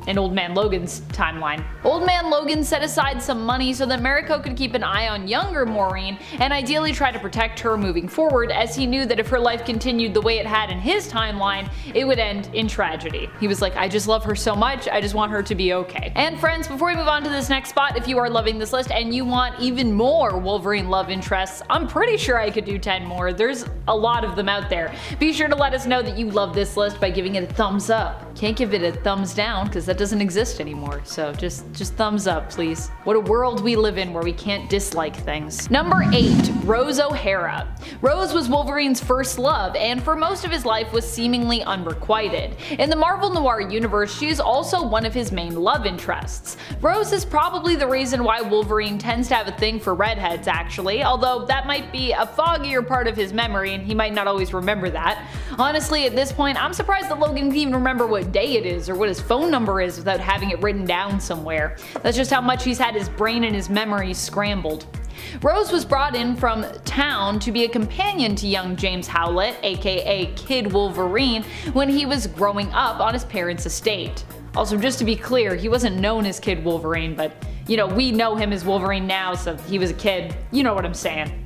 in Old Man Logan's timeline. Old Man Logan set aside some money so that Mariko could keep an eye on younger Maureen and ideally try to protect her moving forward, as he knew that if her life continued the way it had in his timeline, it would end in tragedy. He was like, I just love her so much, I just want her to be okay. And friends, before we move on to this next spot, if you are loving this list and you want even more Wolverine love interests, I'm pretty sure I could do 10 more. There's a lot of them out there. Be sure to let us know that you love this list by giving it a thumbs up. Can't give it a thumbs down because that doesn't exist anymore, so just thumbs up, please. What a world we live in where we can't dislike things. Number 8. Rose O'Hara. Rose was Wolverine's first love, and for most of his life was seemingly unrequited. In the Marvel Noir universe, she is also one of his main love interests. Rose is probably the reason why Wolverine tends to have a thing for redheads, actually, although that might be a foggier part of his memory and he might not always remember that. Honestly, at this point, I'm surprised that Logan can even remember what day it is or what his phone number is without having it written down somewhere. That's just how much he's had his brain and his memories scrambled. Rose was brought in from town to be a companion to young James Howlett, aka Kid Wolverine, when he was growing up on his parents' estate. Also, just to be clear, he wasn't known as Kid Wolverine, but you know, we know him as Wolverine now, so he was a kid. You know what I'm saying.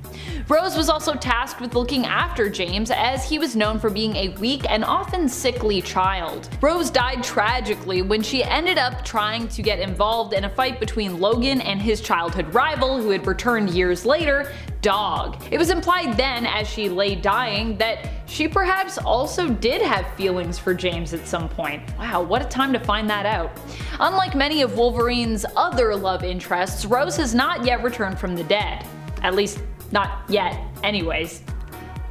Rose was also tasked with looking after James, as he was known for being a weak and often sickly child. Rose died tragically when she ended up trying to get involved in a fight between Logan and his childhood rival, who had returned years later, Dog. It was implied then, as she lay dying, that she perhaps also did have feelings for James at some point. Wow, what a time to find that out. Unlike many of Wolverine's other love interests, Rose has not yet returned from the dead. At least, not yet, anyways.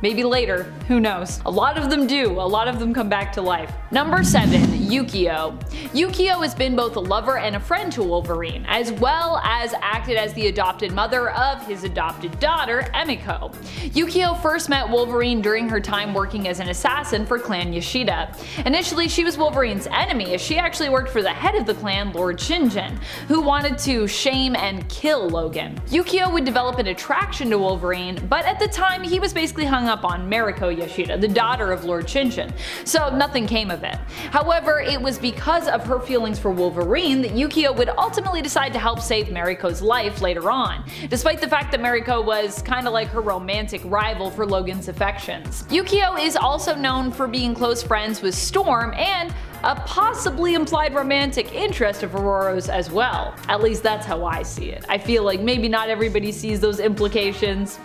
Maybe later, who knows. A lot of them do, a lot of them come back to life. Number 7. Yukio. Yukio has been both a lover and a friend to Wolverine, as well as acted as the adopted mother of his adopted daughter, Emiko. Yukio first met Wolverine during her time working as an assassin for Clan Yoshida. Initially, she was Wolverine's enemy, as she actually worked for the head of the clan, Lord Shinjin, who wanted to shame and kill Logan. Yukio would develop an attraction to Wolverine, but at the time he was basically hung up on Mariko Yoshida, the daughter of Lord Shinjin, so nothing came of it. However, it was because of her feelings for Wolverine that Yukio would ultimately decide to help save Mariko's life later on, despite the fact that Mariko was kinda like her romantic rival for Logan's affections. Yukio is also known for being close friends with Storm and a possibly implied romantic interest of Aurora's as well. At least that's how I see it. I feel like maybe not everybody sees those implications.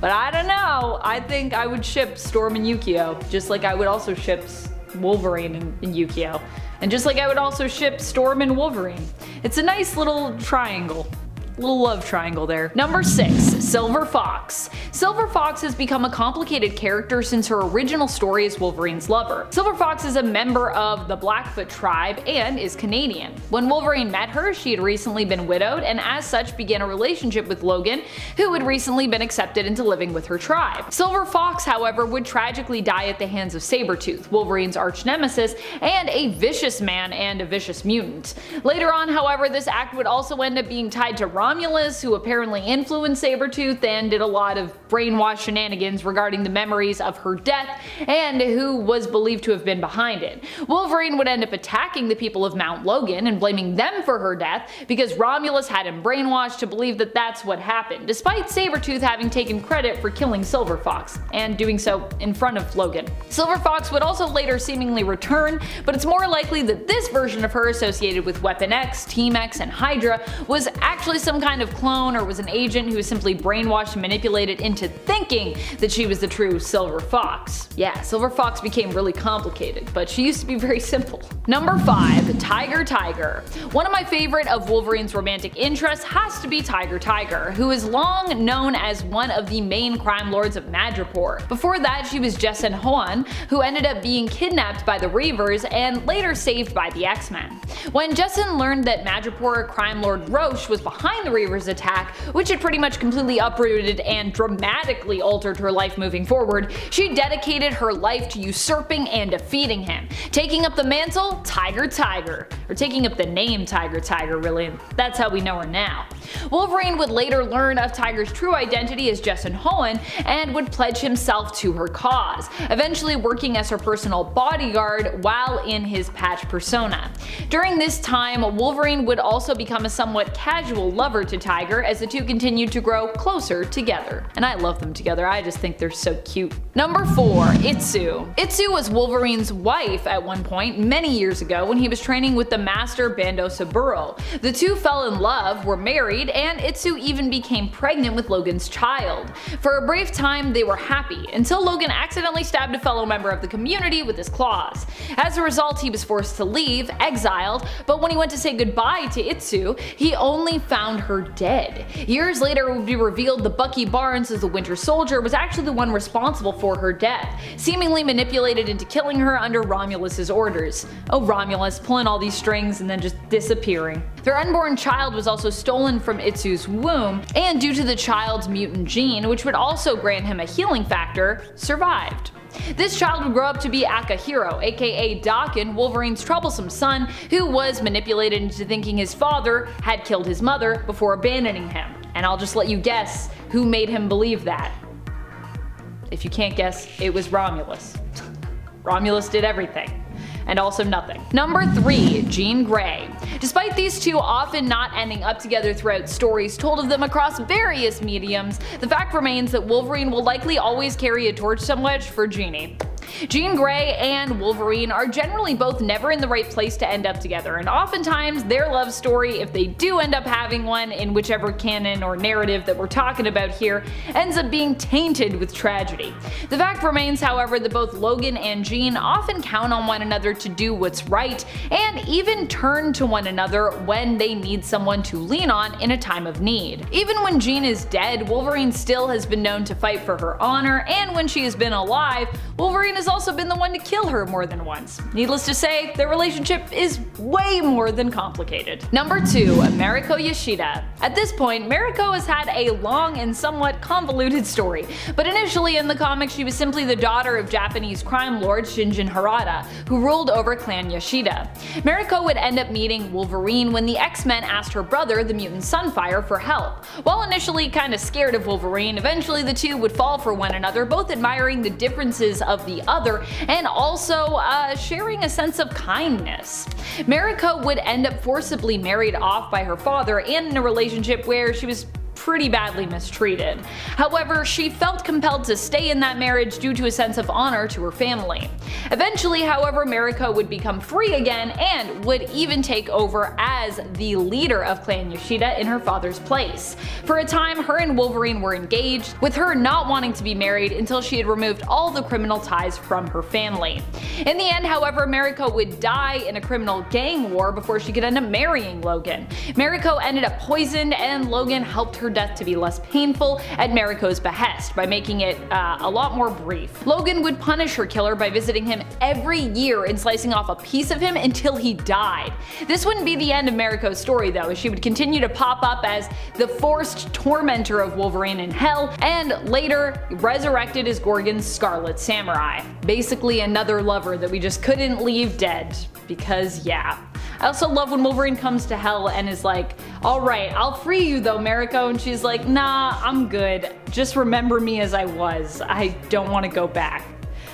But I don't know, I think I would ship Storm and Yukio, just like I would also ship Wolverine and Yukio. And just like I would also ship Storm and Wolverine. It's a nice little triangle. Little love triangle there. Number 6. Silver Fox. Silver Fox has become a complicated character since her original story as Wolverine's lover. Silver Fox is a member of the Blackfoot tribe and is Canadian. When Wolverine met her, she had recently been widowed and as such began a relationship with Logan, who had recently been accepted into living with her tribe. Silver Fox, however, would tragically die at the hands of Sabretooth, Wolverine's arch nemesis, and a vicious man and a vicious mutant. Later on, however, this act would also end up being tied to Ron, Romulus, who apparently influenced Sabretooth and did a lot of brainwash shenanigans regarding the memories of her death, and who was believed to have been behind it. Wolverine would end up attacking the people of Mount Logan and blaming them for her death because Romulus had him brainwashed to believe that that's what happened, despite Sabretooth having taken credit for killing Silver Fox, and doing so in front of Logan. Silver Fox would also later seemingly return, but it's more likely that this version of her associated with Weapon X, Team X, and Hydra was actually some kind of clone or was an agent who was simply brainwashed and manipulated into thinking that she was the true Silver Fox. Yeah, Silver Fox became really complicated, but she used to be very simple. Number 5. Tiger. One of my favorite of Wolverine's romantic interests has to be Tiger, who is long known as one of the main crime lords of Madripoor. Before that, she was Jessen Hoan, who ended up being kidnapped by the Reavers and later saved by the X-Men. When Jessen learned that Madripoor crime lord Roche was behind the Reavers' attack, which had pretty much completely uprooted and dramatically altered her life moving forward, she dedicated her life to usurping and defeating him, taking up the mantle Tiger, or taking up the name Tiger really, and that's how we know her now. Wolverine would later learn of Tiger's true identity as Jessen Hoan and would pledge himself to her cause, eventually working as her personal bodyguard while in his patch persona. During this time, Wolverine would also become a somewhat casual lover to Tiger as the two continued to grow closer together. And I love them together, I just think they're so cute. Number 4. Itsu. Itsu was Wolverine's wife at one point many years ago when he was training with the Master Bando Saburo. The two fell in love, were married, and Itsu even became pregnant with Logan's child. For a brief time they were happy, until Logan accidentally stabbed a fellow member of the community with his claws. As a result, he was forced to leave, exiled, but when he went to say goodbye to Itsu, he only found her dead. Years later it would be revealed that Bucky Barnes as the Winter Soldier was actually the one responsible for her death, seemingly manipulated into killing her under Romulus's orders. Oh, Romulus, pulling all these strings and then just disappearing. Their unborn child was also stolen from Itsu's womb, and due to the child's mutant gene, which would also grant him a healing factor, survived. This child would grow up to be Akahiro, aka Daken, Wolverine's troublesome son, who was manipulated into thinking his father had killed his mother before abandoning him. And I'll just let you guess who made him believe that. If you can't guess, it was Romulus. Romulus did everything. And also nothing. Number 3. Jean Grey. Despite these two often not ending up together throughout stories told of them across various mediums, the fact remains that Wolverine will likely always carry a torch somewhat for Jeannie. Jean Grey and Wolverine are generally both never in the right place to end up together, and oftentimes their love story, if they do end up having one in whichever canon or narrative that we're talking about here, ends up being tainted with tragedy. The fact remains, however, that both Logan and Jean often count on one another to do what's right, and even turn to one another when they need someone to lean on in a time of need. Even when Jean is dead, Wolverine still has been known to fight for her honor, and when she has been alive, Wolverine has also been the one to kill her more than once. Needless to say, their relationship is way more than complicated. Number 2. Mariko Yoshida. At this point, Mariko has had a long and somewhat convoluted story, but initially in the comics she was simply the daughter of Japanese crime lord Shinjin Harada, who ruled over Clan Yoshida. Mariko would end up meeting Wolverine when the X-Men asked her brother, the mutant Sunfire, for help. While initially kinda scared of Wolverine, eventually the two would fall for one another, both admiring the differences of the other and also sharing a sense of kindness. Mariko would end up forcibly married off by her father and in a relationship where she was pretty badly mistreated. However, she felt compelled to stay in that marriage due to a sense of honor to her family. Eventually, however, Mariko would become free again and would even take over as the leader of Clan Yoshida in her father's place. For a time, her and Wolverine were engaged, with her not wanting to be married until she had removed all the criminal ties from her family. In the end, however, Mariko would die in a criminal gang war before she could end up marrying Logan. Mariko ended up poisoned, and Logan helped her death to be less painful at Mariko's behest by making it a lot more brief. Logan would punish her killer by visiting him every year and slicing off a piece of him until he died. This wouldn't be the end of Mariko's story though, as she would continue to pop up as the forced tormentor of Wolverine in hell, and later resurrected as Gorgon's Scarlet Samurai. Basically another lover that we just couldn't leave dead, because yeah. I also love when Wolverine comes to Hell and is like, alright, I'll free you though, Mariko, and she's like, nah, I'm good. Just remember me as I was. I don't want to go back.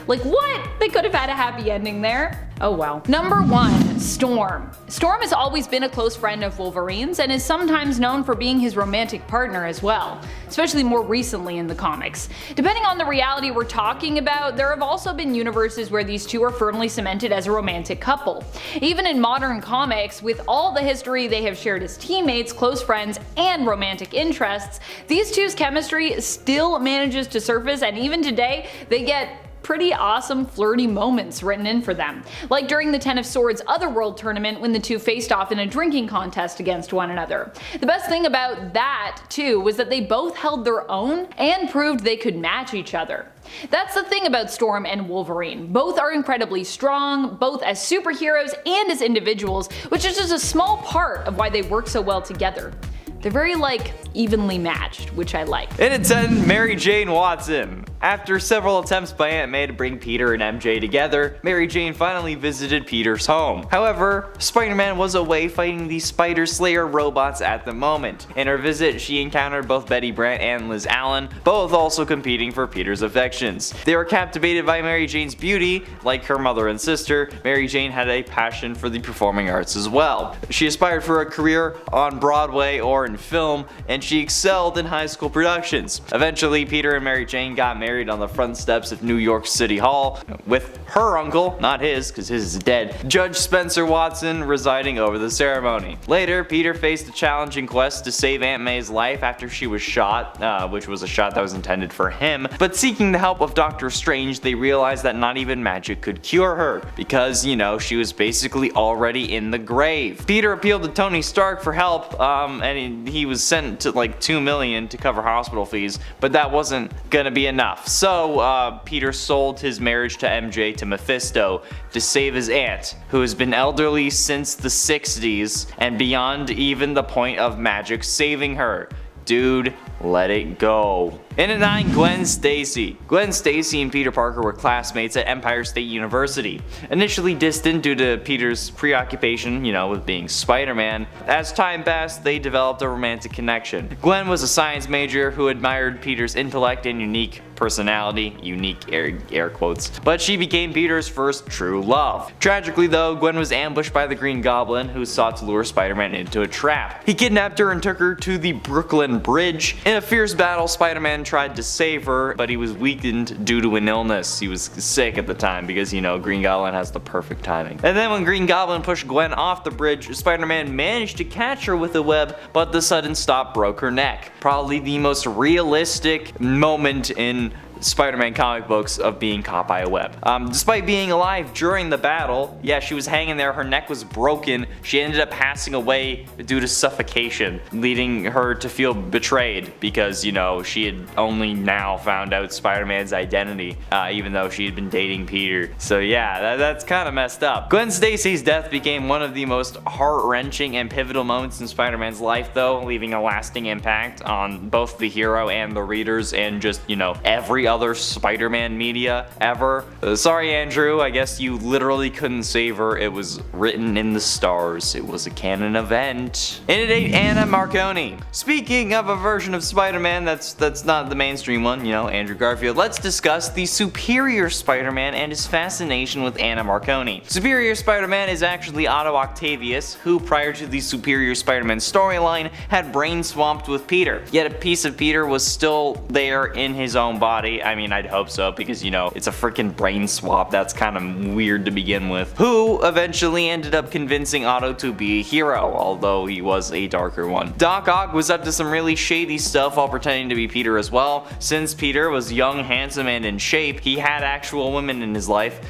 Like what? They could have had a happy ending there. Oh well. Number 1, Storm. Storm has always been a close friend of Wolverine's and is sometimes known for being his romantic partner as well, especially more recently in the comics. Depending on the reality we're talking about, there have also been universes where these two are firmly cemented as a romantic couple. Even in modern comics, with all the history they have shared as teammates, close friends, and romantic interests, these two's chemistry still manages to surface, and even today, they get pretty awesome flirty moments written in for them, like during the Ten of Swords Otherworld tournament when the two faced off in a drinking contest against one another. The best thing about that, too, was that they both held their own and proved they could match each other. That's the thing about Storm and Wolverine. Both are incredibly strong, both as superheroes and as individuals, which is just a small part of why they work so well together. They're very, like, evenly matched, which I like. And at 10, Mary Jane Watson. After several attempts by Aunt May to bring Peter and MJ together, Mary Jane finally visited Peter's home. However, Spider-Man was away fighting the Spider Slayer robots at the moment. In her visit, she encountered both Betty Brant and Liz Allen, both also competing for Peter's affections. They were captivated by Mary Jane's beauty. Like her mother and sister, Mary Jane had a passion for the performing arts as well. She aspired for a career on Broadway or in film, and she excelled in high school productions. Eventually, Peter and Mary Jane got married on the front steps of New York City Hall, with her uncle, not his because his is dead, Judge Spencer Watson residing over the ceremony. Later, Peter faced a challenging quest to save Aunt May's life after she was shot, which was a shot that was intended for him, but seeking the help of Doctor Strange, they realized that not even magic could cure her, because, you know, she was basically already in the grave. Peter appealed to Tony Stark for help, and he was sent to like $2 million to cover hospital fees, but that wasn't gonna be enough. So Peter sold his marriage to MJ to Mephisto to save his aunt, who has been elderly since the 60s and beyond even the point of magic saving her. Dude, let it go. And at 9, Gwen Stacy. Gwen Stacy and Peter Parker were classmates at Empire State University. Initially distant due to Peter's preoccupation, you know, with being Spider-Man, as time passed, they developed a romantic connection. Gwen was a science major who admired Peter's intellect and unique personality, unique air quotes, but she became Peter's first true love. Tragically though, Gwen was ambushed by the Green Goblin, who sought to lure Spider-Man into a trap. He kidnapped her and took her to the Brooklyn Bridge. In a fierce battle, Spider-Man tried to save her, but he was weakened due to an illness. He was sick at the time because, you know, Green Goblin has the perfect timing. And then when Green Goblin pushed Gwen off the bridge, Spider-Man managed to catch her with a web, but the sudden stop broke her neck. Probably the most realistic moment in Spider-Man comic books of being caught by a web. Despite being alive during the battle, yeah, she was hanging there, her neck was broken, she ended up passing away due to suffocation, leading her to feel betrayed because, you know, she had only now found out Spider-Man's identity, even though she had been dating Peter. So yeah, that's kind of messed up. Gwen Stacy's death became one of the most heart-wrenching and pivotal moments in Spider-Man's life though, leaving a lasting impact on both the hero and the readers and just, you know, every other Spider-Man media ever. Sorry Andrew, I guess you literally couldn't save her. It was written in the stars. It was a canon event. And at 8, Anna Marconi. Speaking of a version of Spider-Man that's not the mainstream one, you know, Andrew Garfield, let's discuss the Superior Spider-Man and his fascination with Anna Marconi. Superior Spider-Man is actually Otto Octavius, who prior to the Superior Spider-Man storyline had brain swapped with Peter. Yet a piece of Peter was still there in his own body. I mean, I'd hope so, because, you know, it's a freaking brain swap. That's kind of weird to begin with. Who eventually ended up convincing Otto to be a hero, although he was a darker one. Doc Ock was up to some really shady stuff while pretending to be Peter as well. Since Peter was young, handsome, and in shape, he had actual women in his life.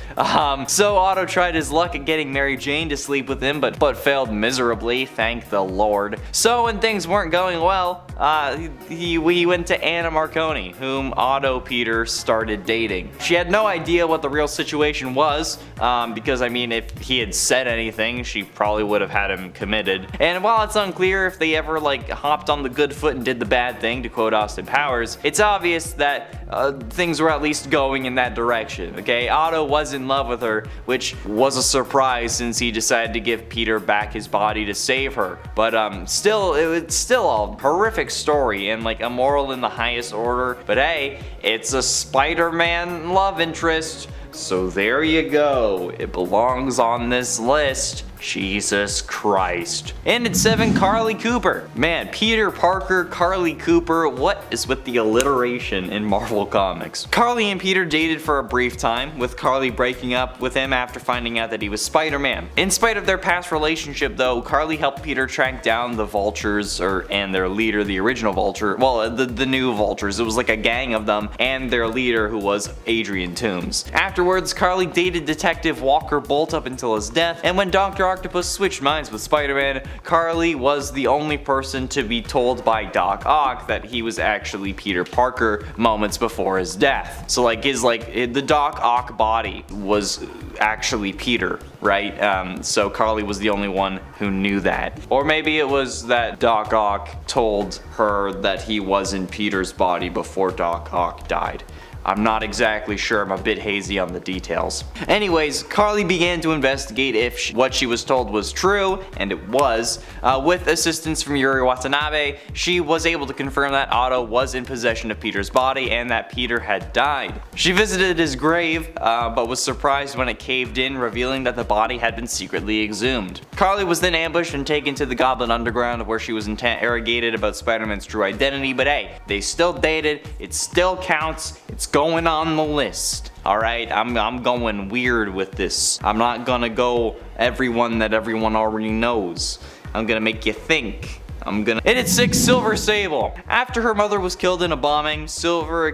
So Otto tried his luck at getting Mary Jane to sleep with him, but failed miserably, thank the Lord. So when things weren't going well, he went to Anna Marconi, whom Otto, Peter, Peter started dating. She had no idea what the real situation was, because I mean, if he had said anything, she probably would have had him committed. And while it's unclear if they ever like hopped on the good foot and did the bad thing, to quote Austin Powers, it's obvious that things were at least going in that direction. Okay, Otto was in love with her, which was a surprise since he decided to give Peter back his body to save her. But still, it's still a horrific story and like immoral in the highest order. But hey, it's a Spider-Man love interest, so there you go. It belongs on this list. Jesus Christ. And at 7, Carly Cooper. Man, Peter Parker, Carly Cooper, what is with the alliteration in Marvel Comics? Carly and Peter dated for a brief time, with Carly breaking up with him after finding out that he was Spider-Man. In spite of their past relationship though, Carly helped Peter track down the Vultures, and their leader, the original Vulture, well, the new Vultures. It was like a gang of them, and their leader, who was Adrian Toomes. Afterwards, Carly dated Detective Walker Bolt up until his death, and when Dr. Octopus switched minds with Spider-Man, Carly was the only person to be told by Doc Ock that he was actually Peter Parker moments before his death. So like the Doc Ock body was actually Peter, right? So Carly was the only one who knew that. Or maybe it was that Doc Ock told her that he wasn't Peter's body before Doc Ock died. I'm not exactly sure, I'm a bit hazy on the details. Anyways, Carly began to investigate if what she was told was true, and it was. With assistance from Yuri Watanabe, she was able to confirm that Otto was in possession of Peter's body and that Peter had died. She visited his grave, but was surprised when it caved in, revealing that the body had been secretly exhumed. Carly was then ambushed and taken to the Goblin Underground, where she was interrogated about Spider-Man's true identity, but hey, they still dated, it still counts, it's going on the list. Alright, I'm going weird with this. I'm not gonna go everyone that everyone already knows. I'm gonna make you think. And at 6, Silver Sable. After her mother was killed in a bombing, Silver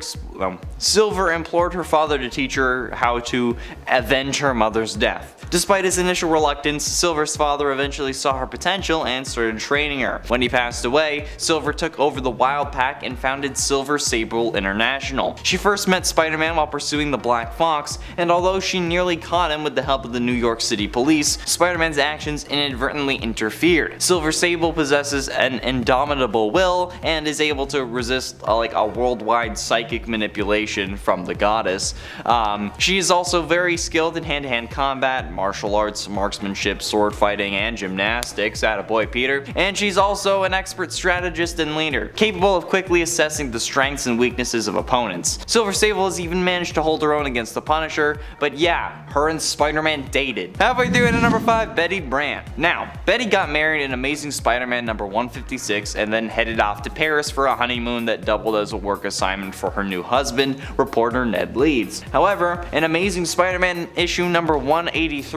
implored her father to teach her how to avenge her mother's death. Despite his initial reluctance, Silver's father eventually saw her potential and started training her. When he passed away, Silver took over the Wild Pack and founded Silver Sable International. She first met Spider-Man while pursuing the Black Fox, and although she nearly caught him with the help of the New York City police, Spider-Man's actions inadvertently interfered. Silver Sable possesses an indomitable will and is able to resist a worldwide psychic manipulation from the goddess. She is also very skilled in hand-to-hand combat, martial arts, marksmanship, sword fighting, and gymnastics. Attaboy Peter. And she's also an expert strategist and leader, capable of quickly assessing the strengths and weaknesses of opponents. Silver Sable has even managed to hold her own against the Punisher, but yeah, her and Spider-Man dated. Halfway through at number 5, Betty Brant. Now, Betty got married in Amazing Spider-Man number 156 and then headed off to Paris for a honeymoon that doubled as a work assignment for her new husband, reporter Ned Leeds. However, in Amazing Spider-Man issue number 183,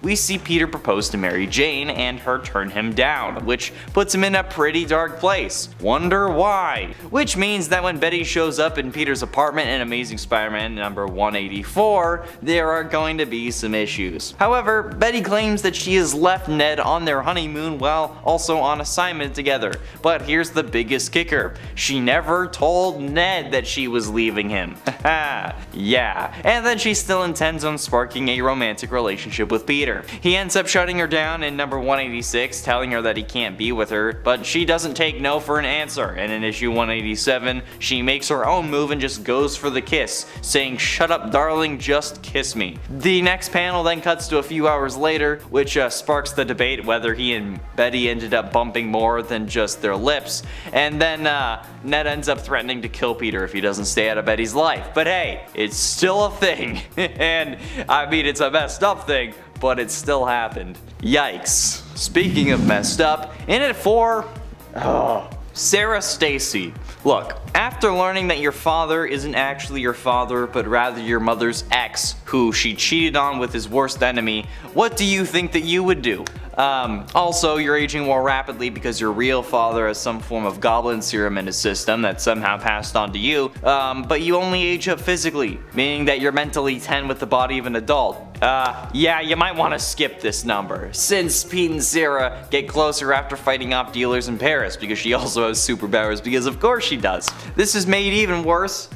we see Peter propose to Mary Jane and her turn him down, which puts him in a pretty dark place. Wonder why? Which means that when Betty shows up in Peter's apartment in Amazing Spider-Man number 184, there are going to be some issues. However, Betty claims that she has left Ned on their honeymoon while also on assignment together. But here's the biggest kicker. She never told Ned that she was leaving him. Yeah. And then she still intends on sparking a romantic relationship with Peter. He ends up shutting her down in number 186, telling her that he can't be with her, but she doesn't take no for an answer, and in issue 187, she makes her own move and just goes for the kiss, saying, "Shut up darling, just kiss me." The next panel then cuts to a few hours later, which sparks the debate whether he and Betty ended up bumping more than just their lips, and then Ned ends up threatening to kill Peter if he doesn't stay out of Betty's life. But hey, it's still a thing, and I mean it's a messed up thing, but it still happened. Yikes. Speaking of messed up, in at 4, Sarah Stacy. Look, after learning that your father isn't actually your father, but rather your mother's ex, who she cheated on with his worst enemy, what do you think that you would do? Also, you're aging more rapidly because your real father has some form of goblin serum in his system that somehow passed on to you, but you only age up physically, meaning that you're mentally 10 with the body of an adult. Yeah, you might want to skip this number, since Pete and Sarah get closer after fighting off dealers in Paris, because she also has superpowers, because of course she does. This is made even worse,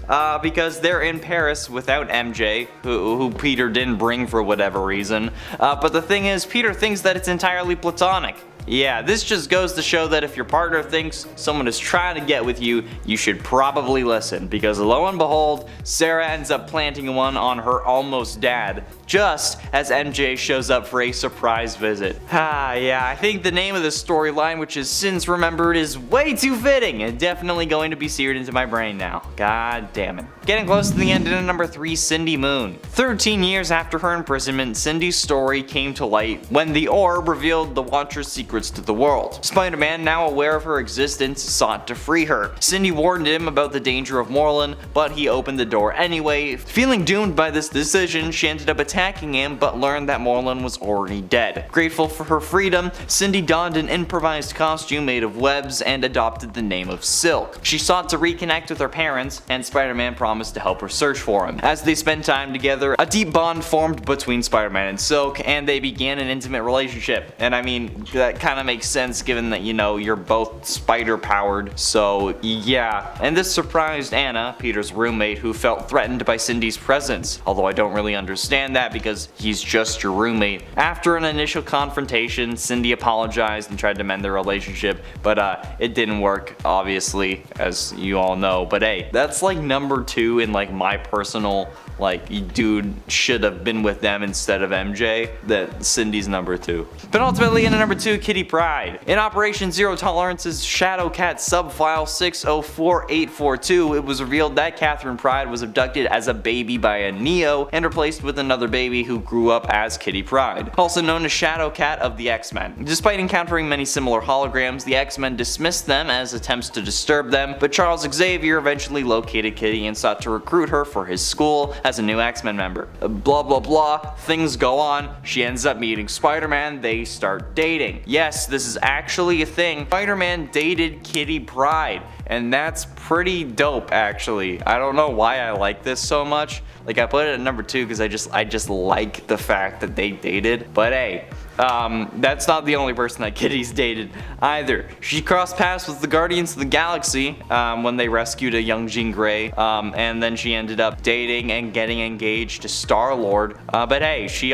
because they're in Paris without MJ, who Peter didn't bring for whatever reason. But the thing is, Peter thinks that it's entirely platonic. Yeah, this just goes to show that if your partner thinks someone is trying to get with you, you should probably listen, because lo and behold, Sarah ends up planting one on her almost dad, just as MJ shows up for a surprise visit. Yeah, I think the name of this storyline, which is since remembered, is way too fitting and definitely going to be seared into my brain now. God damn it. Getting close to the end in number 3, Cindy Moon. 13 years after her imprisonment, Cindy's story came to light when the orb revealed the Watcher's secrets to the world. Spider-Man, now aware of her existence, sought to free her. Cindy warned him about the danger of Moreland, but he opened the door anyway. Feeling doomed by this decision, she ended up attacking him, but learned that Moreland was already dead. Grateful for her freedom, Cindy donned an improvised costume made of webs and adopted the name of Silk. She sought to reconnect with her parents, and Spider-Man promised to help her search for him. As they spent time together, a deep bond formed between Spider-Man and Silk, and they began an intimate relationship. And I mean, that kind of makes sense given that, you know, you're both spider powered, so yeah. And this surprised Anna, Peter's roommate, who felt threatened by Cindy's presence, although I don't really understand that because he's just your roommate. After an initial confrontation, Cindy apologized and tried to mend their relationship, but it didn't work, obviously, as you all know. But hey, that's like number 2 in like my personal, like, dude should have been with them instead of MJ, that Cindy's number 2. But ultimately in number 2, Kitty Pryde. In Operation Zero Tolerance's Shadowcat subfile 604842, it was revealed that Catherine Pryde was abducted as a baby by a Neo and replaced with another baby who grew up as Kitty Pryde, also known as Shadowcat of the X-Men. Despite encountering many similar holograms, the X-Men dismissed them as attempts to disturb them, but Charles Xavier eventually located Kitty and sought to recruit her for his school as a new X-Men member. Blah blah blah, things go on, she ends up meeting Spider-Man, they start dating. Yes, this is actually a thing. Spider-Man dated Kitty Pryde, and that's pretty dope actually. I don't know why I like this so much. Like, I put it at number 2 because I just like the fact that they dated. But hey, that's not the only person that Kitty's dated either. She crossed paths with the Guardians of the Galaxy when they rescued a young Jean Grey, and then she ended up dating and getting engaged to Star-Lord. But hey, she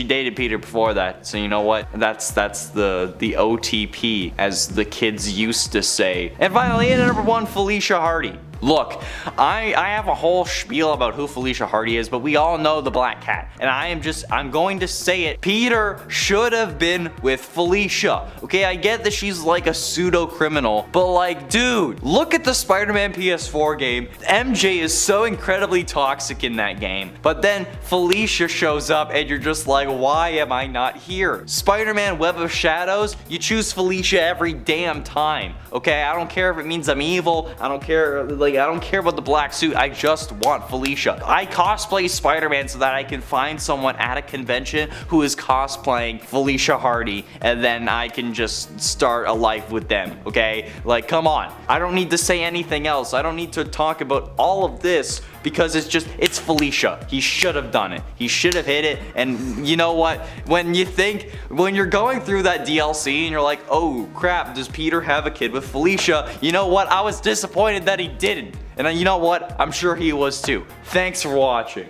dated Peter before that, so you know what? That's the OTP, as the kids used to say. And finally, in number 1, Felicia Hardy. Look, I have a whole spiel about who Felicia Hardy is, but we all know the Black Cat, and I'm going to say it. Peter should have been with Felicia. Okay, I get that she's like a pseudo criminal, but like, dude, look at the Spider-Man PS4 game. MJ is so incredibly toxic in that game, but then Felicia shows up and you're just like, why am I not here? Spider-Man Web of Shadows, you choose Felicia every damn time. Okay, I don't care if it means I'm evil, I don't care about the black suit, I just want Felicia. I cosplay Spider-Man so that I can find someone at a convention who is cosplaying Felicia Hardy, and then I can just start a life with them, okay? Like, come on. I don't need to say anything else. I don't need to talk about all of this because it's Felicia. He should have done it. He should have hit it. And you know what? When you're going through that DLC and you're like, oh crap, does Peter have a kid with Felicia? You know what? I was disappointed that he didn't. And you know what? I'm sure he was too. Thanks for watching.